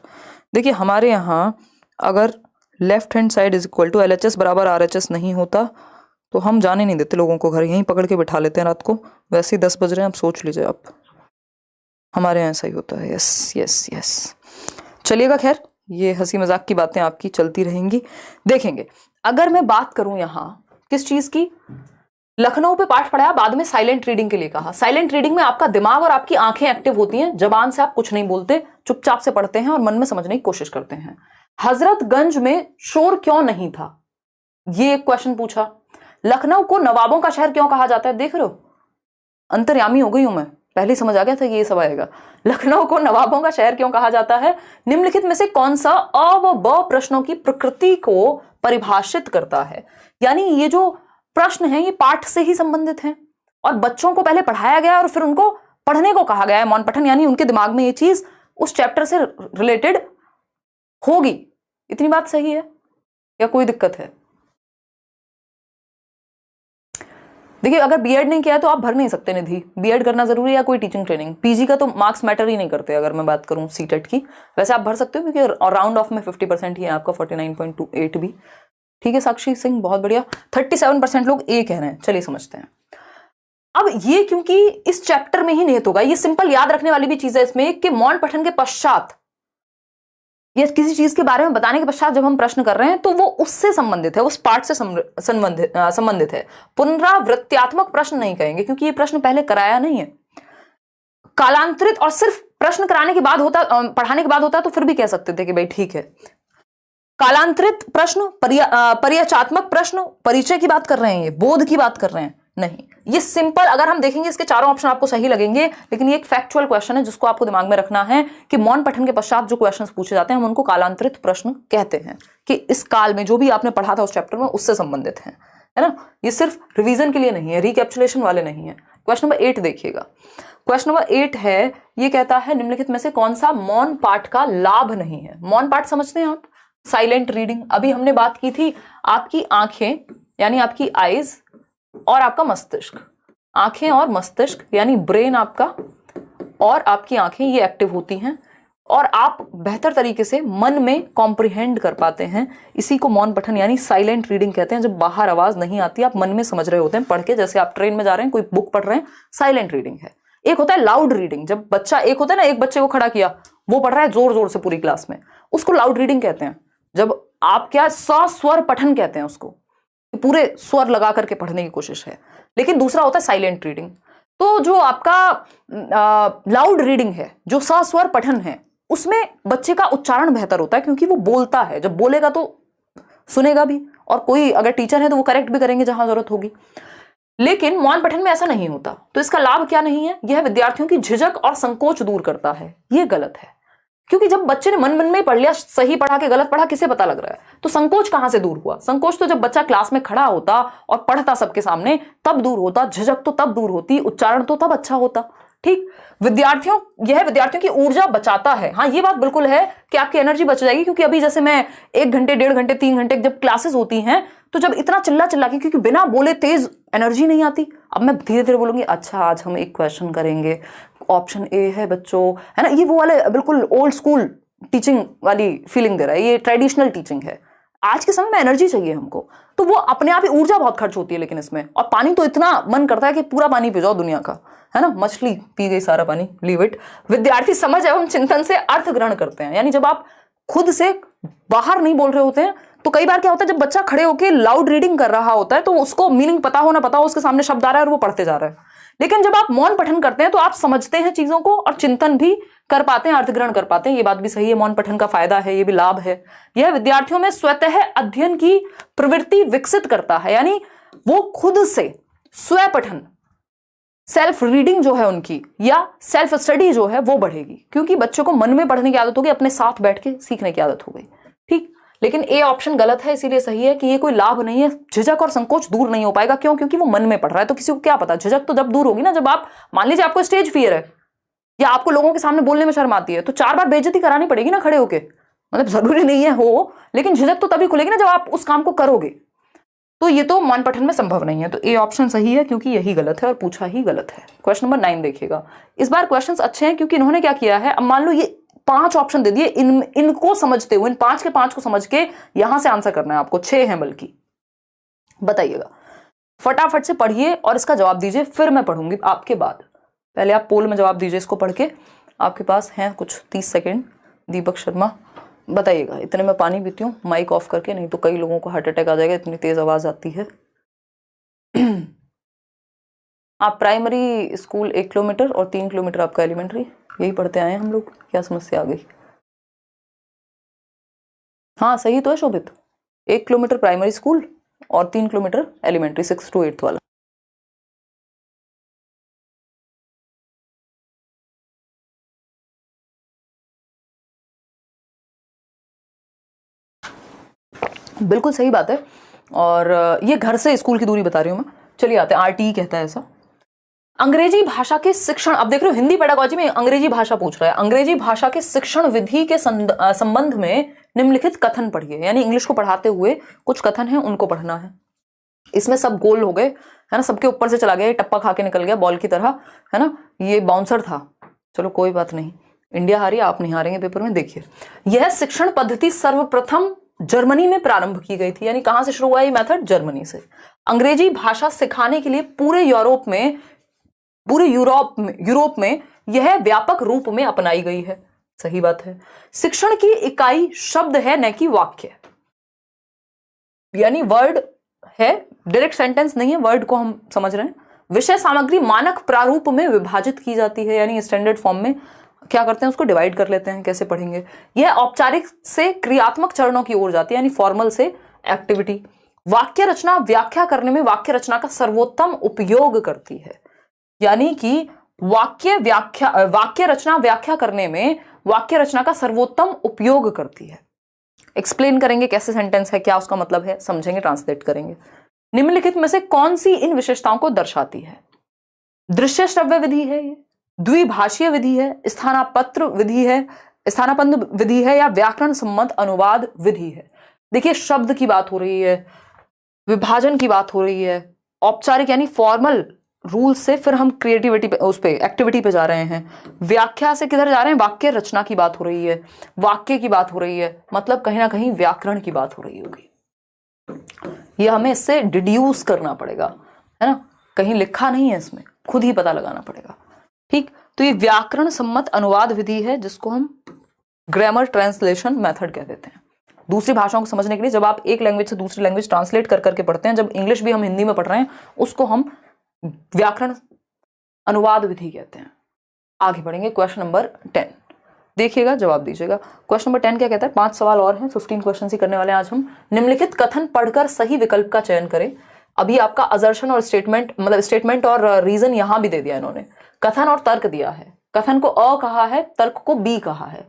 A: देखिए हमारे यहाँ अगर left hand side is equal to LHS बराबर RHS नहीं होता तो हम जाने नहीं देते लोगों को घर, यहीं पकड़ के बिठा लेते हैं रात को। वैसे ही 10 बज रहे हैं, अब सोच लीजिए आप, हमारे यहाँ ऐसा ही होता है। यस यस यस, चलिएगा, खैर ये हंसी मजाक की बातें आपकी चलती रहेंगी। देखेंगे अगर मैं बात करूं यहाँ किस चीज की, लखनऊ पे पाठ पढ़ाया, बाद में साइलेंट रीडिंग के लिए कहा। साइलेंट रीडिंग में आपका दिमाग और आपकी आंखें एक्टिव होती हैं, जबान से आप कुछ नहीं बोलते, चुपचाप से पढ़ते हैं और मन में समझने की कोशिश करते हैं। हजरतगंज में शोर क्यों नहीं था, ये एक क्वेश्चन पूछा। लखनऊ को नवाबों का शहर क्यों कहा जाता है, देख रहे हो अंतर्यामी हो गई हूं मैं, पहले ही समझ आ गया था ये सब आएगा। लखनऊ को नवाबों का शहर क्यों कहा जाता है, निम्नलिखित में से कौन सा अ व ब प्रश्नों की प्रकृति को परिभाषित करता है। यानी ये जो प्रश्न है ये पाठ से ही संबंधित हैं और बच्चों को पहले पढ़ाया गया और फिर उनको पढ़ने को कहा गया है, मौन पठन, यानी उनके दिमाग में ये चीज उस चैप्टर से रिलेटेड होगी। इतनी बात सही है या कोई दिक्कत है? देखिए अगर बीएड नहीं किया है तो आप भर नहीं सकते निधि, बीएड करना जरूरी है या कोई टीचिंग ट्रेनिंग। पीजी का तो मार्क्स मैटर ही नहीं करते अगर मैं बात करूं सीटेट की। वैसे आप भर सकते हो क्योंकि राउंड ऑफ में 50% ही है आपका, 49.28 भी। ठीक है साक्षी सिंह, बहुत बढ़िया। 37% लोग ए कह रहे हैं। चलिए समझते हैं। अब ये क्योंकि इस चैप्टर में ही निहित होगा, ये सिंपल याद रखने वाली भी चीज है इसमें कि मौन पठन के पश्चात या किसी चीज के बारे में बताने के पश्चात जब हम प्रश्न कर रहे हैं तो वो उससे संबंधित है, उस पार्ट से संबंधित है। पुनरावृत्त्यात्मक प्रश्न नहीं कहेंगे क्योंकि ये प्रश्न पहले कराया नहीं है। कालांतरित और सिर्फ प्रश्न कराने के बाद होता, पढ़ाने के बाद होता तो फिर भी कह सकते थे कि भाई ठीक है। कालांतरित प्रश्न, परिचयात्मक प्रश्न, परिचय की बात कर रहे हैं, ये बोध की बात कर रहे हैं, नहीं। ये सिंपल, अगर हम देखेंगे इसके चारों ऑप्शन आपको सही लगेंगे, लेकिन ये एक फैक्चुअल क्वेश्चन है जिसको आपको दिमाग में रखना है कि मौन पठन के पश्चात जो क्वेश्चंस पूछे जाते हैं हम उनको कालांतरित प्रश्न कहते हैं, कि इस काल में जो भी आपने पढ़ा था उस चैप्टर में उससे संबंधित है ना। ये सिर्फ रिवीजन के लिए नहीं है, रिकैप्चुलेशन वाले नहीं है। क्वेश्चन नंबर 8 देखिएगा। क्वेश्चन नंबर 8 है, ये कहता है निम्नलिखित में से कौन सा मौन पाठ का लाभ नहीं है। मौन पाठ समझते हैं आप, साइलेंट रीडिंग। अभी हमने बात की थी आपकी आंखें यानी आपकी आईज और आपका मस्तिष्क, आंखें और मस्तिष्क यानी ब्रेन आपका और आपकी आंखें ये एक्टिव होती हैं और आप बेहतर तरीके से मन में कॉम्प्रिहेंड कर पाते हैं। इसी को मौन पठन यानी साइलेंट रीडिंग कहते हैं। जब बाहर आवाज नहीं आती, आप मन में समझ रहे होते हैं पढ़ के, जैसे आप ट्रेन में जा रहे हैं कोई बुक पढ़ रहे हैं, साइलेंट रीडिंग है। एक होता है लाउड रीडिंग, जब बच्चा, एक होता है ना एक बच्चे को खड़ा किया, वो पढ़ रहा है जोर जोर से पूरी क्लास में, उसको लाउड रीडिंग कहते हैं। जब आप क्या सस्वर पठन कहते हैं उसको, पूरे स्वर लगा करके पढ़ने की कोशिश है। लेकिन दूसरा होता है साइलेंट रीडिंग। तो जो आपका लाउड रीडिंग है, जो सस्वर पठन है, उसमें बच्चे का उच्चारण बेहतर होता है क्योंकि वो बोलता है। जब बोलेगा तो सुनेगा भी, और कोई अगर टीचर है तो वो करेक्ट भी करेंगे जहां जरूरत होगी। लेकिन मौन पठन में ऐसा नहीं होता। तो इसका लाभ क्या नहीं है? यह विद्यार्थियों की झिझक और संकोच दूर करता है। यह गलत है, क्योंकि जब बच्चे ने मन में पढ़ लिया, सही पढ़ा के गलत पढ़ा किसे पता लग रहा है? तो संकोच कहां से दूर हुआ? संकोच तो जब बच्चा क्लास में खड़ा होता और पढ़ता सबके सामने तब दूर होता, झिझक तो तब दूर होती, उच्चारण तो तब अच्छा होता। ठीक, यह विद्यार्थियों की ऊर्जा बचाता है। हाँ, ये बात बिल्कुल है कि आपकी एनर्जी बच जाएगी, क्योंकि अभी जैसे मैं 1 घंटे, 1.5 घंटे, 3 घंटे जब क्लासेस होती हैं, तो जब इतना चिल्ला के, क्योंकि बिना बोले तेज एनर्जी नहीं आती। अब मैं धीरे धीरे बोलूंगी, अच्छा आज हम एक क्वेश्चन करेंगे, ऑप्शन ए है बच्चों, है ना। ये वो वाले बिल्कुल ओल्ड स्कूल टीचिंग वाली फीलिंग दे रहा है, ये ट्रेडिशनल टीचिंग है। आज के समय में एनर्जी चाहिए हमको, तो वो अपने आप ही ऊर्जा बहुत खर्च होती है लेकिन इसमें। और पानी तो इतना मन करता है कि पूरा पानी पी जाओ दुनिया का, है ना। मछली पी गई सारा पानी, लीव इट। विद्यार्थी समझ एवं चिंतन से अर्थ ग्रहण करते हैं, यानी जब आप खुद से बाहर नहीं बोल रहे होते हैं तो कई बार क्या होता है, जब बच्चा खड़े होकर लाउड रीडिंग कर रहा होता है तो उसको मीनिंग पता हो ना पता हो, उसके सामने शब्द आ रहा है और वो पढ़ते जा रहा है। लेकिन जब आप मौन पठन करते हैं तो आप समझते हैं चीजों को और चिंतन भी कर पाते हैं, अर्थ ग्रहण कर पाते हैं। ये बात भी सही है, मौन पठन का फायदा है, ये भी लाभ है। यह विद्यार्थियों में स्वतः अध्ययन की प्रवृत्ति विकसित करता है, यानी वो खुद से स्व पठन, सेल्फ रीडिंग जो है उनकी, या सेल्फ स्टडी जो है वो बढ़ेगी, क्योंकि बच्चों को मन में पढ़ने की आदत होगी, अपने साथ बैठ के सीखने की आदत हो गई। ठीक, लेकिन ए ऑप्शन गलत है, इसीलिए सही है कि ये कोई लाभ नहीं है। झिझक और संकोच दूर नहीं हो पाएगा। क्यों? क्योंकि वो मन में पढ़ रहा है। तो किसी को क्या पता, झिझक तो जब दूर होगी ना, जब आप, मान लीजिए आपको स्टेज फियर है या आपको लोगों के सामने बोलने में शर्म आती है, तो 4 बार बेइज्जती करानी पड़ेगी ना खड़े होके। मतलब जरूरी नहीं है हो, लेकिन झिझक तो तभी खुलेगी ना जब आप उस काम को करोगे। तो ये तो मौन पठन में संभव नहीं है। तो ए ऑप्शन सही है, क्योंकि यही गलत है और पूछा ही गलत है। क्वेश्चन नंबर 9 देखिएगा। इस बार क्वेश्चंस अच्छे हैं क्योंकि इन्होंने क्या किया है, अब मान लो ये 5 ऑप्शन दे दिए, इनको समझते हुए, इन 5 के 5 को समझ के यहां से आंसर करना है आपको। 6 हैं बल्कि। बताइएगा, फटाफट से पढ़िए और इसका जवाब दीजिए, फिर मैं पढ़ूंगी आपके बाद। पहले आप पोल में जवाब दीजिए इसको पढ़ के। आपके पास हैं कुछ 30 सेकेंड। दीपक शर्मा, बताइएगा। इतने में पानी पीती हूँ माइक ऑफ करके, नहीं तो कई लोगों को हार्ट अटैक आ जाएगा, इतनी तेज आवाज आती है। आप प्राइमरी स्कूल 1 किलोमीटर और 3 किलोमीटर आपका एलिमेंट्री, यही पढ़ते आए हैं हम लोग। क्या समस्या आ गई? हाँ सही तो है शोभित। 1 किलोमीटर प्राइमरी स्कूल और 3 किलोमीटर एलिमेंट्री, 6 to 8 वाला। बिल्कुल सही बात है। और ये घर से स्कूल की दूरी बता रही हूं मैं। चलिए आते हैं, आरटीई कहता है ऐसा। अंग्रेजी भाषा के शिक्षण, अब देख रहे हो हिंदी पेडागोजी में अंग्रेजी भाषा पूछ रहा है। अंग्रेजी भाषा के शिक्षण विधि के संबंध में निम्नलिखित कथन पढ़िए, यानी इंग्लिश को पढ़ाते हुए कुछ कथन है उनको पढ़ना है। इसमें सब गोल हो गए, है ना, सबके ऊपर से चला गया, टप्पा खा के निकल गया बॉल की तरह, है ना। ये बाउंसर था, चलो कोई बात नहीं, इंडिया हारी, आप नहीं हारेंगे पेपर में। देखिए, यह शिक्षण पद्धति सर्वप्रथम जर्मनी में प्रारंभ की गई थी, यानी कहां से शुरू हुआ ये मेथड? जर्मनी से। अंग्रेजी भाषा सिखाने के लिए पूरे यूरोप में पूरे यूरोप में यह व्यापक रूप में अपनाई गई है। सही बात है। शिक्षण की इकाई शब्द है, न कि वाक्य, यानी वर्ड है, डायरेक्ट सेंटेंस नहीं है, वर्ड को हम समझ रहे हैं। विषय सामग्री मानक प्रारूप में विभाजित की जाती है, यानी स्टैंडर्ड फॉर्म में क्या करते हैं, उसको डिवाइड कर लेते हैं। कैसे पढ़ेंगे? यह औपचारिक से क्रियात्मक चरणों की ओर जाती है, यानी फॉर्मल से एक्टिविटी। वाक्य रचना व्याख्या करने में वाक्य रचना का सर्वोत्तम उपयोग करती है, यानी कि वाक्य रचना व्याख्या करने में वाक्य रचना का सर्वोत्तम उपयोग करती है। एक्सप्लेन करेंगे कैसे सेंटेंस है, क्या उसका मतलब है, समझेंगे, ट्रांसलेट करेंगे। निम्नलिखित में से कौन सी इन विशेषताओं को दर्शाती है? दृश्य श्रव्य विधि है, ये द्विभाषीय विधि है, स्थानापन्न विधि है, या व्याकरण सम्मत अनुवाद विधि है। देखिए, शब्द की बात हो रही है, विभाजन की बात हो रही है, औपचारिक यानी फॉर्मल रूल से फिर हम क्रिएटिविटी पे, उस पे एक्टिविटी पे जा रहे हैं। व्याख्या से किधर जा रहे हैं? वाक्य रचना की बात हो रही है, वाक्य की बात हो रही है, मतलब कहीं ना कहीं व्याकरण की बात हो रही होगी। ये हमें इससे डिड्यूस करना पड़ेगा, है ना, कहीं लिखा नहीं है इसमें, खुद ही पता लगाना पड़ेगा। ठीक, तो ये व्याकरण सम्मत अनुवाद विधि है, जिसको हम ग्रामर ट्रांसलेशन मेथड कह देते हैं। दूसरी भाषाओं को समझने के लिए जब आप एक लैंग्वेज से दूसरी लैंग्वेज ट्रांसलेट कर करके पढ़ते हैं, जब इंग्लिश भी हम हिंदी में पढ़ रहे हैं, उसको हम व्याकरण अनुवाद विधि कहते हैं। आगे बढ़ेंगे, क्वेश्चन नंबर 10 देखिएगा, जवाब दीजिएगा। क्वेश्चन नंबर 10 क्या कहता है? 5 सवाल और हैं, 15 क्वेश्चन ही करने वाले हैं आज हम। निम्नलिखित कथन पढ़कर सही विकल्प का चयन करें। अभी आपका असर्शन और स्टेटमेंट, मतलब स्टेटमेंट और रीजन यहां भी दे दिया इन्होंने। कथन और तर्क दिया है, कथन को अ कहा है, तर्क को बी कहा है।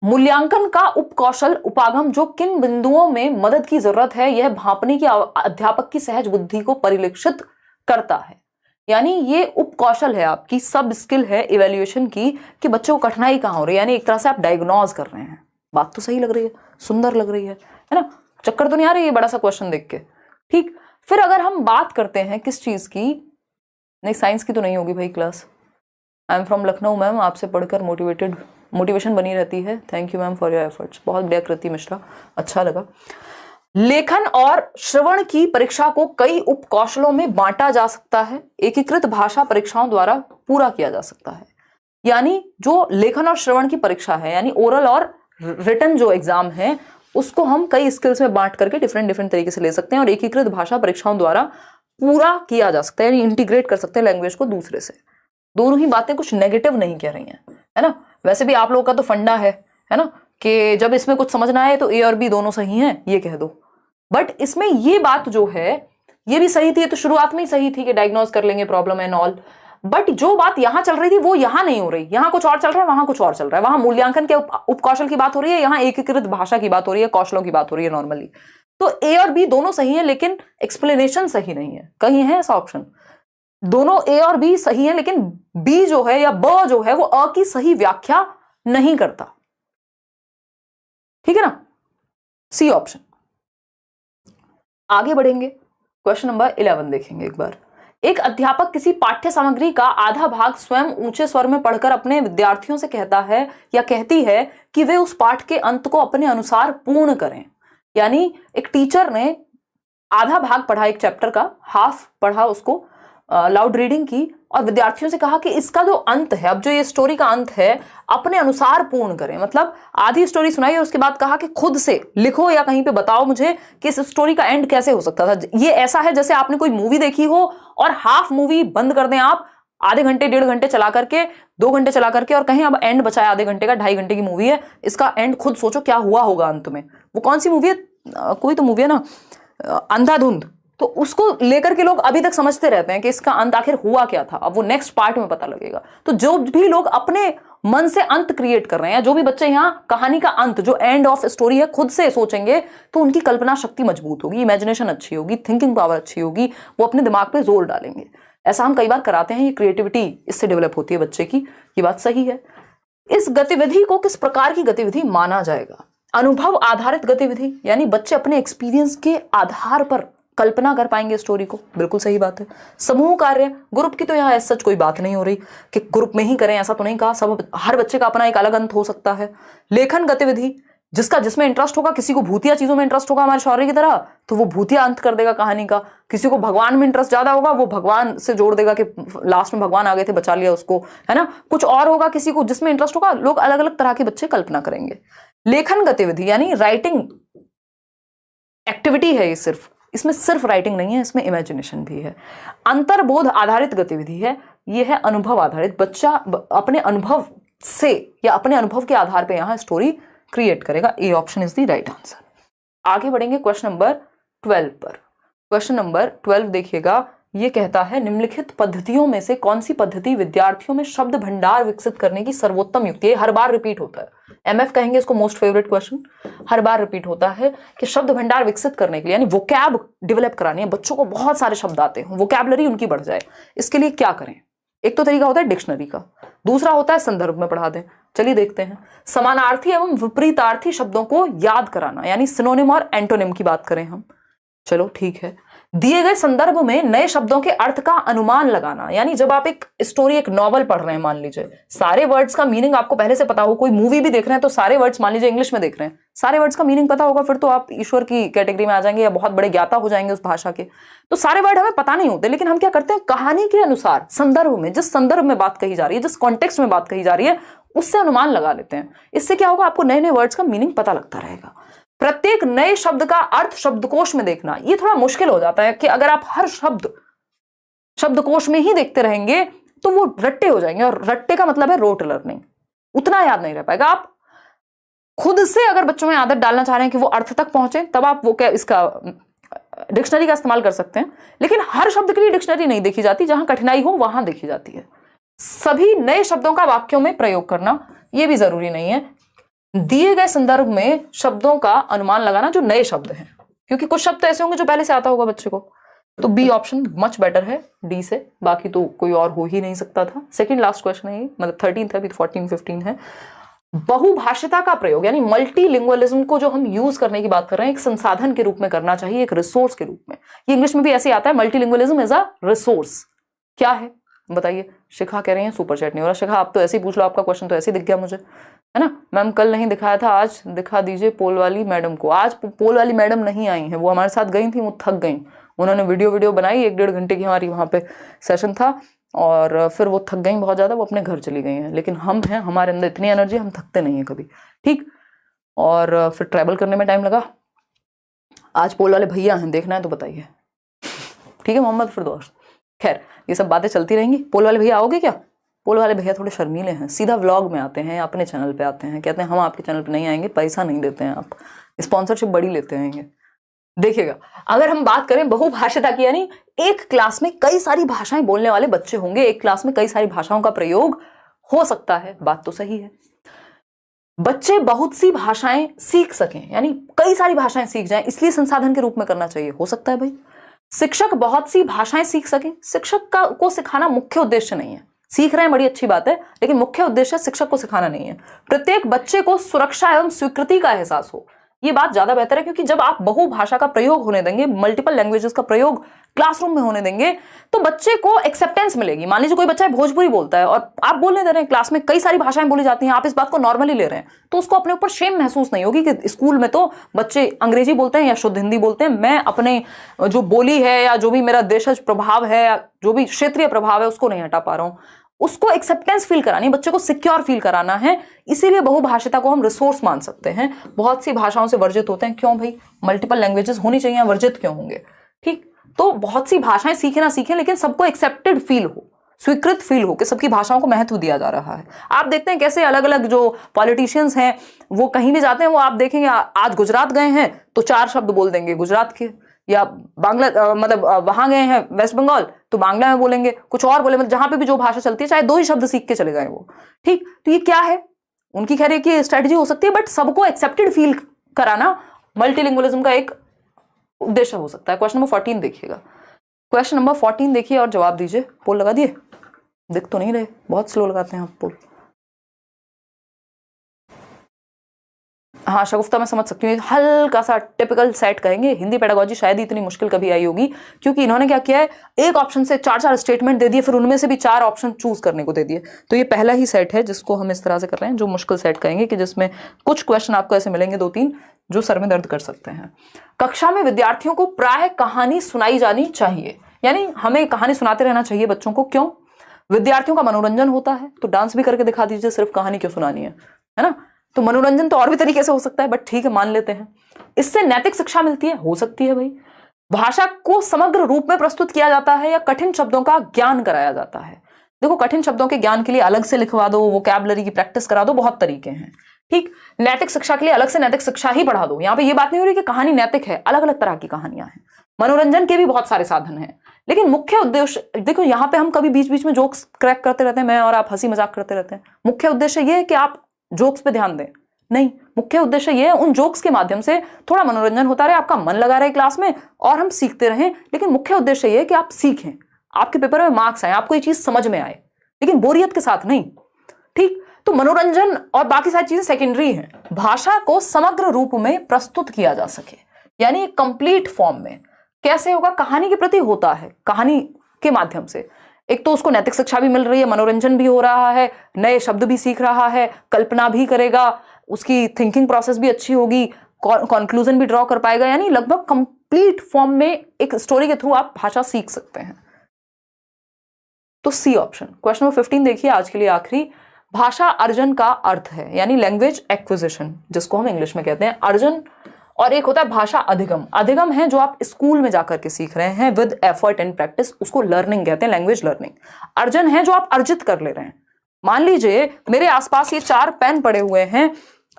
A: मूल्यांकन का उपकौशल उपागम जो किन बिंदुओं में मदद की जरूरत है, यह भांपने की अध्यापक की सहज बुद्धि को परिलक्षित करता है। यानी ये उपकौशल है, आपकी सब स्किल है इवैल्यूएशन की, कि बच्चों को कठिनाई कहां हो रही है, यानी एक तरह से आप डायग्नोज कर रहे हैं। बात तो सही लग रही है, सुंदर लग रही है ना? चक्कर तो नहीं आ रही है बड़ा सा क्वेश्चन देख के? ठीक, फिर अगर हम बात करते हैं किस चीज की, नहीं साइंस की तो नहीं होगी भाई class. I am from Lucknow ma'am, आपसे पढ़कर मोटिवेशन बनी रहती है। Thank you ma'am for your efforts. बहुत बढ़िया कृति मिश्रा, अच्छा लगा। लेखन और श्रवण की परीक्षा को कई उपकौशलों में बांटा जा सकता है, एकीकृत भाषा परीक्षाओं द्वारा पूरा किया जा सकता है। यानी जो लेखन और श्रवण की परीक्षा है, यानी ओरल और रिटन जो एग्जाम है, उसको हम कई स्किल्स में बांट करके डिफरेंट तरीके से ले सकते हैं, और एकीकृत भाषा परीक्षाओं द्वारा पूरा किया जा सकता है, यानी इंटीग्रेट कर सकते हैं लैंग्वेज को दूसरे से। दोनों ही बातें कुछ नेगेटिव नहीं कह रही हैं, है ना। वैसे भी आप लोगों का तो फंडा है ना, कि जब इसमें कुछ समझ ना आए तो ए और बी दोनों सही हैं, ये कह दो। बट इसमें ये बात जो है, ये भी सही थी, तो शुरुआत में ही सही थी कि डायग्नोज कर लेंगे प्रॉब्लम एंड ऑल। बट जो बात यहां चल रही थी वो यहां नहीं हो रही, यहां कुछ और चल रहा है, वहां कुछ और चल रहा है। वहां मूल्यांकन के उपकौशल की बात हो रही है, यहां एकीकृत भाषा की बात हो रही है, कौशलों की बात हो रही है नॉर्मली। तो ए और बी दोनों सही है, लेकिन एक्सप्लेनेशन सही नहीं है। कहीं है ऐसा ऑप्शन? दोनों ए और बी सही है, लेकिन बी जो है या ब जो है वो अ की सही व्याख्या नहीं करता। ठीक है ना, सी ऑप्शन। आगे बढ़ेंगे, क्वेश्चन नंबर 11 देखेंगे एक बार। एक अध्यापक किसी पाठ्य सामग्री का आधा भाग स्वयं ऊंचे स्वर में पढ़कर अपने विद्यार्थियों से कहता है या कहती है कि वे उस पाठ के अंत को अपने अनुसार पूर्ण करें। यानी एक टीचर ने आधा भाग पढ़ा, एक चैप्टर का हाफ पढ़ा, उसको लाउड रीडिंग की, और विद्यार्थियों से कहा कि इसका जो अंत है, अब जो ये स्टोरी का अंत है, अपने अनुसार पूर्ण करें। मतलब आधी स्टोरी सुनाई और उसके बाद कहा कि खुद से लिखो या कहीं पे बताओ मुझे कि इस स्टोरी का एंड कैसे हो सकता था। ये ऐसा है जैसे आपने कोई मूवी देखी हो और हाफ मूवी बंद कर दें आप, आधे घंटे 1.5 घंटे चला करके, 2 घंटे चला करके, और कहीं अब एंड बचाए आधे घंटे का, 2.5 घंटे की मूवी है, इसका एंड खुद सोचो क्या हुआ होगा अंत में। वो कौन सी मूवी है? कोई तो मूवी है ना, अंधाधुंध। तो उसको लेकर के लोग अभी तक समझते रहते हैं कि इसका अंत आखिर हुआ क्या था। अब वो नेक्स्ट पार्ट में पता लगेगा। तो जो भी लोग अपने मन से अंत क्रिएट कर रहे हैं, जो भी बच्चे यहाँ कहानी का अंत, जो एंड ऑफ स्टोरी है, खुद से सोचेंगे, तो उनकी कल्पना शक्ति मजबूत होगी, इमेजिनेशन अच्छी होगी, थिंकिंग पावर अच्छी होगी, वो अपने दिमाग पे जोर डालेंगे। ऐसा हम कई बार कराते हैं, ये क्रिएटिविटी इससे डेवलप होती है बच्चे की। ये बात सही है। इस गतिविधि को किस प्रकार की गतिविधि माना जाएगा? अनुभव आधारित गतिविधि, यानी बच्चे अपने एक्सपीरियंस के आधार पर कल्पना कर पाएंगे स्टोरी को, बिल्कुल सही बात है। समूह कार्य, ग्रुप की तो यहाँ सच कोई बात नहीं हो रही कि ग्रुप में ही करें, ऐसा तो नहीं कहा। सब हर बच्चे का अपना एक अलग अंत हो सकता है। लेखन गतिविधि, जिसका जिसमें इंटरेस्ट होगा, किसी को भूतिया चीजों में इंटरेस्ट होगा हमारे शौर्य की तरह, तो वो भूतिया अंत कर देगा कहानी का। किसी को भगवान में इंटरेस्ट ज्यादा होगा, वो भगवान से जोड़ देगा कि लास्ट में भगवान आ गए थे, बचा लिया उसको, है ना। कुछ और होगा, किसी को जिसमें इंटरेस्ट होगा, लोग अलग अलग तरह के बच्चे कल्पना करेंगे। लेखन गतिविधि यानी राइटिंग एक्टिविटी है ये, सिर्फ इसमें सिर्फ राइटिंग नहीं है, इसमें इमेजिनेशन भी है। अंतर्बोध आधारित गतिविधि है, ये है अनुभव आधारित। बच्चा अपने अनुभव से या अपने अनुभव के आधार पे यहां स्टोरी क्रिएट करेगा। A option is the right answer. आगे बढ़ेंगे क्वेश्चन नंबर 12 पर। क्वेश्चन नंबर 12 देखिएगा, ये कहता है निम्नलिखित पद्धतियों में से कौन सी पद्धति विद्यार्थियों में शब्द भंडार विकसित करने की सर्वोत्तम युक्ति है। हर बार रिपीट होता है, एमएफ कहेंगे इसको मोस्ट फेवरेट क्वेश्चन। हर बार रिपीट होता है कि शब्द भंडार विकसित करने के लिए, यानी वोकैब डेवलप करानी है, बच्चों को बहुत सारे शब्द आते हैं, वोकैबलरी उनकी बढ़ जाए, इसके लिए क्या करें। एक तो तरीका होता है डिक्शनरी का, दूसरा होता है संदर्भ में पढ़ा दें। चलिए देखते हैं। समानार्थी एवं विपरीतार्थी शब्दों को याद कराना, यानी सिनोनिम और एंटोनिम की बात करें हम। चलो ठीक है। दिए गए संदर्भ में नए शब्दों के अर्थ का अनुमान लगाना, यानी जब आप एक स्टोरी, एक नॉवल पढ़ रहे हैं, मान लीजिए सारे वर्ड्स का मीनिंग आपको पहले से पता हो, कोई मूवी भी देख रहे हैं तो सारे वर्ड्स, मान लीजिए इंग्लिश में देख रहे हैं, सारे वर्ड्स का मीनिंग पता होगा, फिर तो आप ईश्वर की कैटेगरी में आ जाएंगे या बहुत बड़े ज्ञाता हो जाएंगे उस भाषा के। तो सारे वर्ड हमें पता नहीं होते, लेकिन हम क्या करते हैं, कहानी के अनुसार संदर्भ में, जिस संदर्भ में बात कही जा रही है, जिस कॉन्टेक्स्ट में बात कही जा रही है, उससे अनुमान लगा लेते हैं। इससे क्या होगा, आपको नए नए वर्ड्स का मीनिंग पता लगता रहेगा। प्रत्येक नए शब्द का अर्थ शब्दकोश में देखना, ये थोड़ा मुश्किल हो जाता है कि अगर आप हर शब्द शब्दकोश में ही देखते रहेंगे तो वो रट्टे हो जाएंगे, और रट्टे का मतलब है रोट लर्निंग, उतना याद नहीं रह पाएगा। आप खुद से अगर बच्चों में आदत डालना चाह रहे हैं कि वो अर्थ तक पहुंचे, तब आप वो क्या इसका डिक्शनरी का इस्तेमाल कर सकते हैं, लेकिन हर शब्द के लिए डिक्शनरी नहीं देखी जाती, जहां कठिनाई हो वहां देखी जाती है। सभी नए शब्दों का वाक्यों में प्रयोग करना, यह भी जरूरी नहीं है। दिए गए संदर्भ में शब्दों का अनुमान लगाना जो नए शब्द हैं, क्योंकि कुछ शब्द तो ऐसे होंगे जो पहले से आता होगा बच्चे को। तो बी ऑप्शन मच बेटर है डी से, बाकी तो कोई और हो ही नहीं सकता था। सेकंड लास्ट क्वेश्चन है ये, मतलब 13 है, अभी 14 15 है। बहुभाषिता का प्रयोग, यानी मल्टीलिंगुअलिज्म को जो हम यूज करने की बात कर रहे हैं, एक संसाधन के रूप में करना चाहिए, एक रिसोर्स के रूप में। ये इंग्लिश में भी ऐसे आता है, मल्टीलिंगुअलिज्म इज अ रिसोर्स। क्या है बताइए। शिखा कह रही है सुपर चैट नहीं हो रहा। शिखा आप तो ऐसे ही पूछ लो, आपका क्वेश्चन तो ऐसे ही दिख गया मुझे, है ना। मैम कल नहीं दिखाया था, आज दिखा दीजिए पोल वाली मैडम को। आज पोल वाली मैडम नहीं आई है, वो हमारे साथ गई थी, वो थक गई। उन्होंने वीडियो बनाई, 1-1.5 घंटे की हमारी वहाँ पे सेशन था, और फिर वो थक गई बहुत ज़्यादा, वो अपने घर चली गई हैं। लेकिन हम हैं, हमारे अंदर इतनी एनर्जी, हम थकते नहीं हैं कभी, ठीक। और फिर ट्रैवल करने में टाइम लगा। आज पोल वाले भैया हैं, देखना है तो बताइए, ठीक है मोहम्मद फिरदौस। खैर ये सब बातें चलती रहेंगी। पोल वाले भैया आओगे क्या? पोल वाले भैया थोड़े शर्मीले हैं, सीधा व्लॉग में आते हैं, अपने चैनल पे आते हैं, कहते हैं हम आपके चैनल पे नहीं आएंगे, पैसा नहीं देते हैं आप, स्पॉन्सरशिप बड़ी लेते हैं। देखिएगा, अगर हम बात करें बहुभाषिता की, यानी एक क्लास में कई सारी भाषाएं बोलने वाले बच्चे होंगे, एक क्लास में कई सारी भाषाओं का प्रयोग हो सकता है, बात तो सही है। बच्चे बहुत सी भाषाएं सीख सकें, यानी कई सारी भाषाएं सीख जाएं, इसलिए संसाधन के रूप में करना चाहिए, हो सकता है भाई। शिक्षक बहुत सी भाषाएं सीख सकें, शिक्षक को सिखाना मुख्य उद्देश्य नहीं है। सीख रहे हैं बड़ी अच्छी बात है, लेकिन मुख्य उद्देश्य शिक्षक को सिखाना नहीं है। प्रत्येक बच्चे को सुरक्षा एवं स्वीकृति का एहसास हो, ये बात ज्यादा बेहतर है, क्योंकि जब आप बहुभाषा का प्रयोग होने देंगे, मल्टीपल लैंग्वेजेस का प्रयोग क्लासरूम में होने देंगे, तो बच्चे को एक्सेप्टेंस मिलेगी। मान लीजिए कोई बच्चा भोजपुरी बोलता है और आप बोलने दे रहे हैं, क्लास में कई सारी भाषाएं बोली जाती हैं, आप इस बात को नॉर्मली ले रहे हैं, तो उसको अपने ऊपर शेम महसूस नहीं होगी कि स्कूल में तो बच्चे अंग्रेजी बोलते हैं या शुद्ध हिंदी बोलते हैं, मैं अपने जो बोली है या जो भी मेरा देशज प्रभाव है या जो भी क्षेत्रीय प्रभाव है उसको नहीं हटा पा रहा हूं। उसको एक्सेप्टेंस फील करानी, बच्चे को सिक्योर फील कराना है। इसीलिए बहुभाषिता को हम रिसोर्स मान सकते हैं। बहुत सी भाषाओं से वर्जित होते हैं, क्यों भाई? मल्टीपल लैंग्वेजेस होनी चाहिए, वर्जित क्यों होंगे? ठीक, तो बहुत सी भाषाएं सीखे ना सीखे, लेकिन सबको एक्सेप्टेड फील हो, स्वीकृत फील हो कि सबकी भाषाओं को महत्व दिया जा रहा है। आप देखते हैं कैसे अलग अलग जो पॉलिटिशियंस हैं वो कहीं भी जाते हैं, वो आप देखेंगे आज गुजरात गए हैं तो 4 शब्द बोल देंगे गुजरात के, या बांग्ला मतलब वहां गए हैं वेस्ट बंगाल तो बांग्ला में बोलेंगे, कुछ और बोले, मतलब जहां पे भी जो भाषा चलती है चाहे 2 ही शब्द सीख के चले गए वो, ठीक। तो ये क्या है, उनकी खैर की स्ट्रेटजी हो सकती है, बट सबको एक्सेप्टेड फील कराना मल्टीलिंगुअलिज्म का एक उद्देश्य हो सकता है। क्वेश्चन नंबर 14 देखिएगा, क्वेश्चन नंबर 14 देखिए और जवाब दीजिए। पोल लगा दिए? दिख तो नहीं रहे, बहुत स्लो लगाते हैं आप पोल। हाँ शगुफ्ता मैं समझ सकती हूँ, हल्का सा टिपिकल सेट कहेंगे। हिंदी पेडागोजी शायद ही इतनी मुश्किल कभी आई होगी, क्योंकि इन्होंने क्या किया है, एक ऑप्शन से 4-4 स्टेटमेंट दे दिए, फिर उनमें से भी 4 ऑप्शन चूज करने को दे दिए। तो ये पहला ही सेट है जिसको हम इस तरह से कर रहे हैं, जो मुश्किल सेट कहेंगे, कि जिसमें कुछ क्वेश्चन आपको ऐसे मिलेंगे 2-3 जो सर में दर्द कर सकते हैं। कक्षा में विद्यार्थियों को प्राय कहानी सुनाई जानी चाहिए, यानी हमें कहानी सुनाते रहना चाहिए बच्चों को। क्यों? विद्यार्थियों का मनोरंजन होता है, तो डांस भी करके दिखा दीजिए, सिर्फ कहानी क्यों सुनानी है ना। तो मनोरंजन तो और भी तरीके से हो सकता है, बट ठीक है मान लेते हैं। इससे नैतिक शिक्षा मिलती है, हो सकती है भाई। भाषा को समग्र रूप में प्रस्तुत किया जाता है या कठिन शब्दों का ज्ञान कराया जाता है। देखो कठिन शब्दों के ज्ञान के लिए अलग से लिखवा दो, वोकैबुलरी की प्रैक्टिस करा दो, बहुत तरीके हैं। ठीक, नैतिक शिक्षा के लिए अलग से नैतिक शिक्षा ही पढ़ा दो। यहाँ पे ये बात नहीं हो रही कि कहानी नैतिक है, अलग अलग तरह की कहानियां हैं। मनोरंजन के भी बहुत सारे साधन हैं, लेकिन मुख्य उद्देश्य देखो, यहाँ पे हम कभी बीच बीच में जोक्स क्रैक करते रहते हैं, मैं और आप हंसी मजाक करते रहते हैं। मुख्य उद्देश्य ये है कि आप जोक्स पे ध्यान दें? नहीं, मुख्य उद्देश्य ये है उन जोक्स के माध्यम से थोड़ा मनोरंजन होता रहे, आपका मन लगा रहे क्लास में और हम सीखते रहें। लेकिन मुख्य उद्देश्य ये है कि आप सीखें, आपके पेपर में मार्क्स आए, आपको ये चीज समझ में आए, लेकिन बोरियत के साथ नहीं। ठीक, तो मनोरंजन और बाकी सारी चीजें सेकेंडरी हैं। भाषा को समग्र रूप में प्रस्तुत किया जा सके, यानी कंप्लीट फॉर्म में कैसे होगा? कहानी के प्रति होता है, कहानी के माध्यम से एक तो उसको नैतिक शिक्षा भी मिल रही है, मनोरंजन भी हो रहा है, नए शब्द भी सीख रहा है, कल्पना भी करेगा, उसकी थिंकिंग प्रोसेस भी अच्छी होगी, कंक्लूजन भी ड्रॉ कर पाएगा, यानी लगभग कंप्लीट फॉर्म में एक स्टोरी के थ्रू आप भाषा सीख सकते हैं। तो सी ऑप्शन। क्वेश्चन नंबर 15 देखिए, आज के लिए आखिरी। भाषा अर्जन का अर्थ है, यानी लैंग्वेज एक्विजिशन, जिसको हम इंग्लिश में कहते हैं अर्जन, और एक होता है भाषा अधिगम। अधिगम है जो आप स्कूल में जाकर के सीख रहे हैं विद एफर्ट एंड प्रैक्टिस, उसको लर्निंग कहते हैं, लैंग्वेज लर्निंग। अर्जन है जो आप अर्जित कर ले रहे हैं। मान लीजिए मेरे आसपास ये 4 पेन पड़े हुए हैं,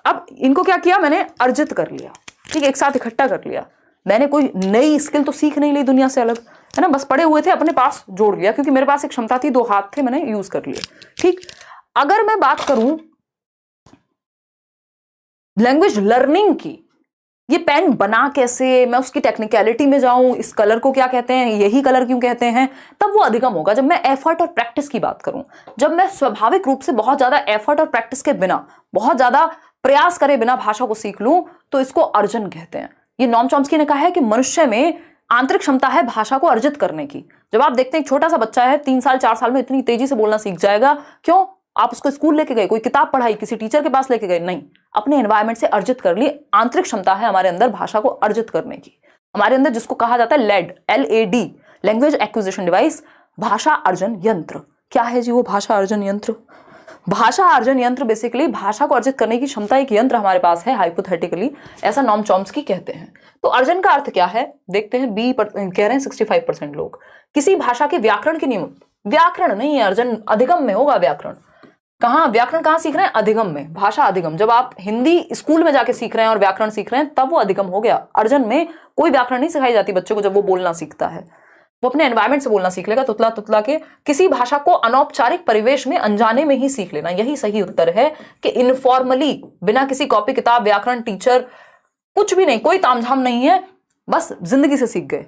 A: अब इनको क्या किया मैंने? अर्जित कर लिया। ठीक, एक साथ इकट्ठा कर लिया। मैंने कोई नई स्किल तो सीख नहीं ली दुनिया से अलग, है ना, बस पड़े हुए थे, अपने पास जोड़ लिया, क्योंकि मेरे पास एक क्षमता थी, 2 हाथ थे, मैंने यूज कर लिए। ठीक, अगर मैं बात करूं लैंग्वेज लर्निंग की, ये पेन बना कैसे, मैं उसकी टेक्निकलिटी में जाऊं, इस कलर को क्या कहते हैं, यही कलर क्यों कहते हैं, तब वो अधिगम होगा। जब मैं एफर्ट और प्रैक्टिस की बात करूं, जब मैं स्वाभाविक रूप से बहुत ज्यादा एफर्ट और प्रैक्टिस के बिना, बहुत ज्यादा प्रयास करे बिना भाषा को सीख लूं, तो इसको अर्जन कहते हैं। ये नॉम चॉम्स्की ने कहा है कि मनुष्य में आंतरिक क्षमता है भाषा को अर्जित करने की। जब आप देखते हैं छोटा सा बच्चा है, 3 साल 4 साल में इतनी तेजी से बोलना सीख जाएगा, क्यों? आप उसको स्कूल लेके गए, कोई किताब पढ़ाई, किसी टीचर के पास लेके गए? नहीं, अपने एनवायरमेंट से अर्जित कर ली। आंतरिक क्षमता है हमारे अंदर भाषा को अर्जित करने की, हमारे अंदर, जिसको कहा जाता है LAD, LAD, language acquisition device, भाषा अर्जन यंत्र। क्या है जी वो भाषा अर्जन यंत्र? भाषा अर्जन यंत्र बेसिकली भाषा को अर्जित करने की क्षमता, एक यंत्र हमारे पास है हाइपोथेटिकली, ऐसा नॉम चॉम्स्की कहते हैं। तो अर्जन का अर्थ क्या है देखते हैं। बी कह रहे हैं 65% लोग। किसी भाषा के व्याकरण के नियम, व्याकरण नहीं है अर्जन, अधिगम में होगा व्याकरण। कहाँ व्याकरण कहाँ सीख रहे हैं? अधिगम में, भाषा अधिगम। जब आप हिंदी स्कूल में जाके सीख रहे हैं और व्याकरण सीख रहे हैं, तब वो अधिगम हो गया। अर्जन में कोई व्याकरण नहीं सिखाई जाती बच्चों को। जब वो बोलना सीखता है, वो अपने एनवायरमेंट से बोलना सीख लेगा, तुतला तुतला के। किसी भाषा को अनौपचारिक परिवेश में, अनजाने में ही सीख लेना, यही सही उत्तर है कि इनफॉर्मली, बिना किसी कॉपी किताब, व्याकरण, टीचर, कुछ भी नहीं, कोई तामझाम नहीं है, बस जिंदगी से सीख गए।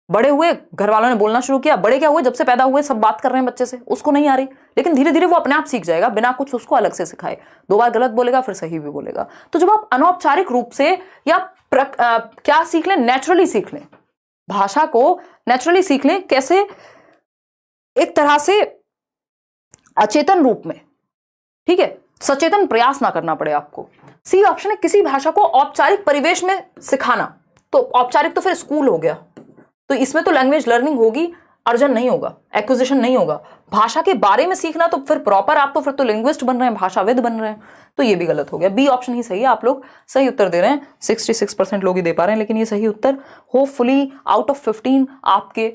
A: बड़े हुए, घर वालों ने बोलना शुरू किया, बड़े क्या हुए, जब से पैदा हुए सब बात कर रहे हैं बच्चे से, उसको नहीं आ रही, लेकिन धीरे धीरे वो अपने आप सीख जाएगा, बिना कुछ उसको अलग से सिखाए। 2 बार गलत बोलेगा, फिर सही भी बोलेगा। तो जब आप अनौपचारिक रूप से या क्या सीख लें, नेचुरली सीख लें, भाषा को नेचुरली सीख लें। कैसे? एक तरह से अचेतन रूप में, ठीक है, सचेतन प्रयास ना करना पड़े आपको। सी ऑप्शन है, किसी भाषा को औपचारिक परिवेश में सिखाना। तो औपचारिक तो फिर स्कूल हो गया, तो इसमें तो लैंग्वेज लर्निंग होगी, अर्जन नहीं होगा, एक्विजिशन नहीं होगा। भाषा के बारे में सीखना तो फिर प्रॉपर, आप तो फिर तो लिंग्विस्ट बन रहे हैं, भाषाविद बन रहे हैं, तो ये भी गलत हो गया। बी ऑप्शन ही सही है। आप लोग सही उत्तर दे रहे हैं, 66% लोग ही दे पा रहे हैं, लेकिन ये सही उत्तर। होपफुली आउट ऑफ 15 आपके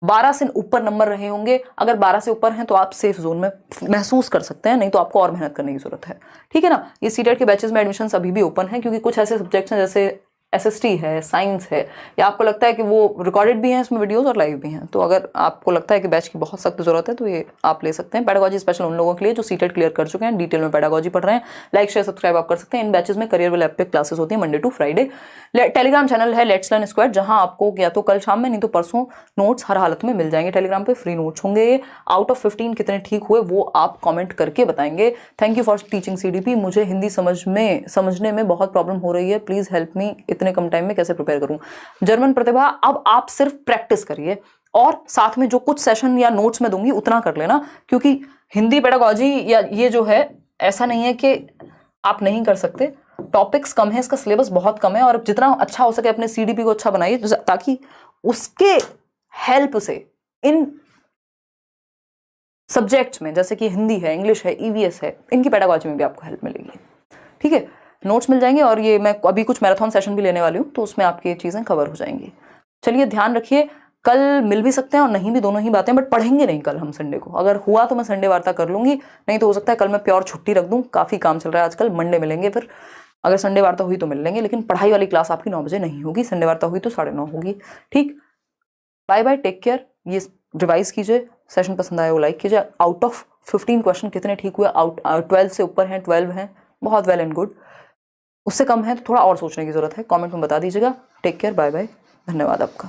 A: 12 से ऊपर नंबर रहे होंगे। अगर 12 से ऊपर हैं तो आप सेफ जोन में महसूस कर सकते हैं, नहीं तो आपको और मेहनत करने की जरूरत है। ठीक है ना। ये सीटेट के बैचेस में एडमिशन अभी भी ओपन है, क्योंकि कुछ ऐसे सब्जेक्ट्स हैं जैसे SST है, साइंस है, या आपको लगता है कि वो रिकॉर्डेड भी हैं इसमें वीडियोस और लाइव भी हैं, तो अगर आपको लगता है कि बैच की बहुत सख्त जरूरत है तो ये आप ले सकते हैं। पेडागोजी स्पेशल उन लोगों के लिए जो सीटेट क्लियर कर चुके हैं, डिटेल में पेडागोजी पढ़ रहे हैं। लाइक शेयर सब्सक्राइब आप कर सकते हैं। इन बैचेस में करियर विल ऐप पे क्लासेस होती है Monday to Friday. Telegram channel है लेट्स लर्न स्क्वाड, जहां आपको या तो कल शाम में नहीं तो परसों नोट्स हर हालत में मिल जाएंगे। टेलीग्राम पे फ्री नोट्स होंगे। आउट ऑफ 15 कितने ठीक हुए वो आप कमेंट करके बताएंगे। Thank you for teaching CDP। मुझे हिंदी समझने में बहुत प्रॉब्लम हो रही है, प्लीज हेल्प मी। इतने कम टाइम में कैसे प्रिपेयर करूं? जर्मन प्रतिभा, अब आप सिर्फ प्रैक्टिस करिए और साथ में जो कुछ सेशन या नोट्स मैं दूंगी उतना कर लेना, क्योंकि हिंदी पेडागोजी या ये जो है ऐसा नहीं है कि आप नहीं कर सकते। टॉपिक्स कम है, इसका सिलेबस बहुत कम है, और जितना अच्छा हो सके अपने CDP को अच्छा बनाइए ताकि उसके हेल्प से इन सब्जेक्ट्स में, जैसे कि हिंदी है, इंग्लिश है, EVS है, इनकी पेडागोजी में भी आपको हेल्प मिलेगी। ठीक है, नोट्स मिल जाएंगे, और ये मैं अभी कुछ मैराथन सेशन भी लेने वाली हूँ, तो उसमें आपकी ये चीज़ें कवर हो जाएंगी। चलिए, ध्यान रखिए। कल मिल भी सकते हैं और नहीं भी, दोनों ही बातें, बट पढ़ेंगे नहीं कल हम संडे को। अगर हुआ तो मैं संडे वार्ता कर लूंगी, नहीं तो हो सकता है कल मैं प्योर छुट्टी रख दूं, काफ़ी काम चल रहा है आजकल। मंडे मिलेंगे फिर। अगर संडे वार्ता हुई तो मिल लेंगे, लेकिन पढ़ाई वाली क्लास आपकी 9 बजे नहीं होगी। संडे वार्ता हुई तो 9:30 होगी। ठीक, बाय बाय, टेक केयर। ये रिवाइज कीजिए, सेशन पसंद आया वो लाइक कीजिए। आउट ऑफ 15 क्वेश्चन कितने ठीक हुए? 12 से ऊपर हैं, 12 हैं, बहुत वेल एंड गुड। उससे कम है तो थोड़ा और सोचने की जरूरत है। कमेंट में बता दीजिएगा। टेक केयर, बाय बाय, धन्यवाद आपका।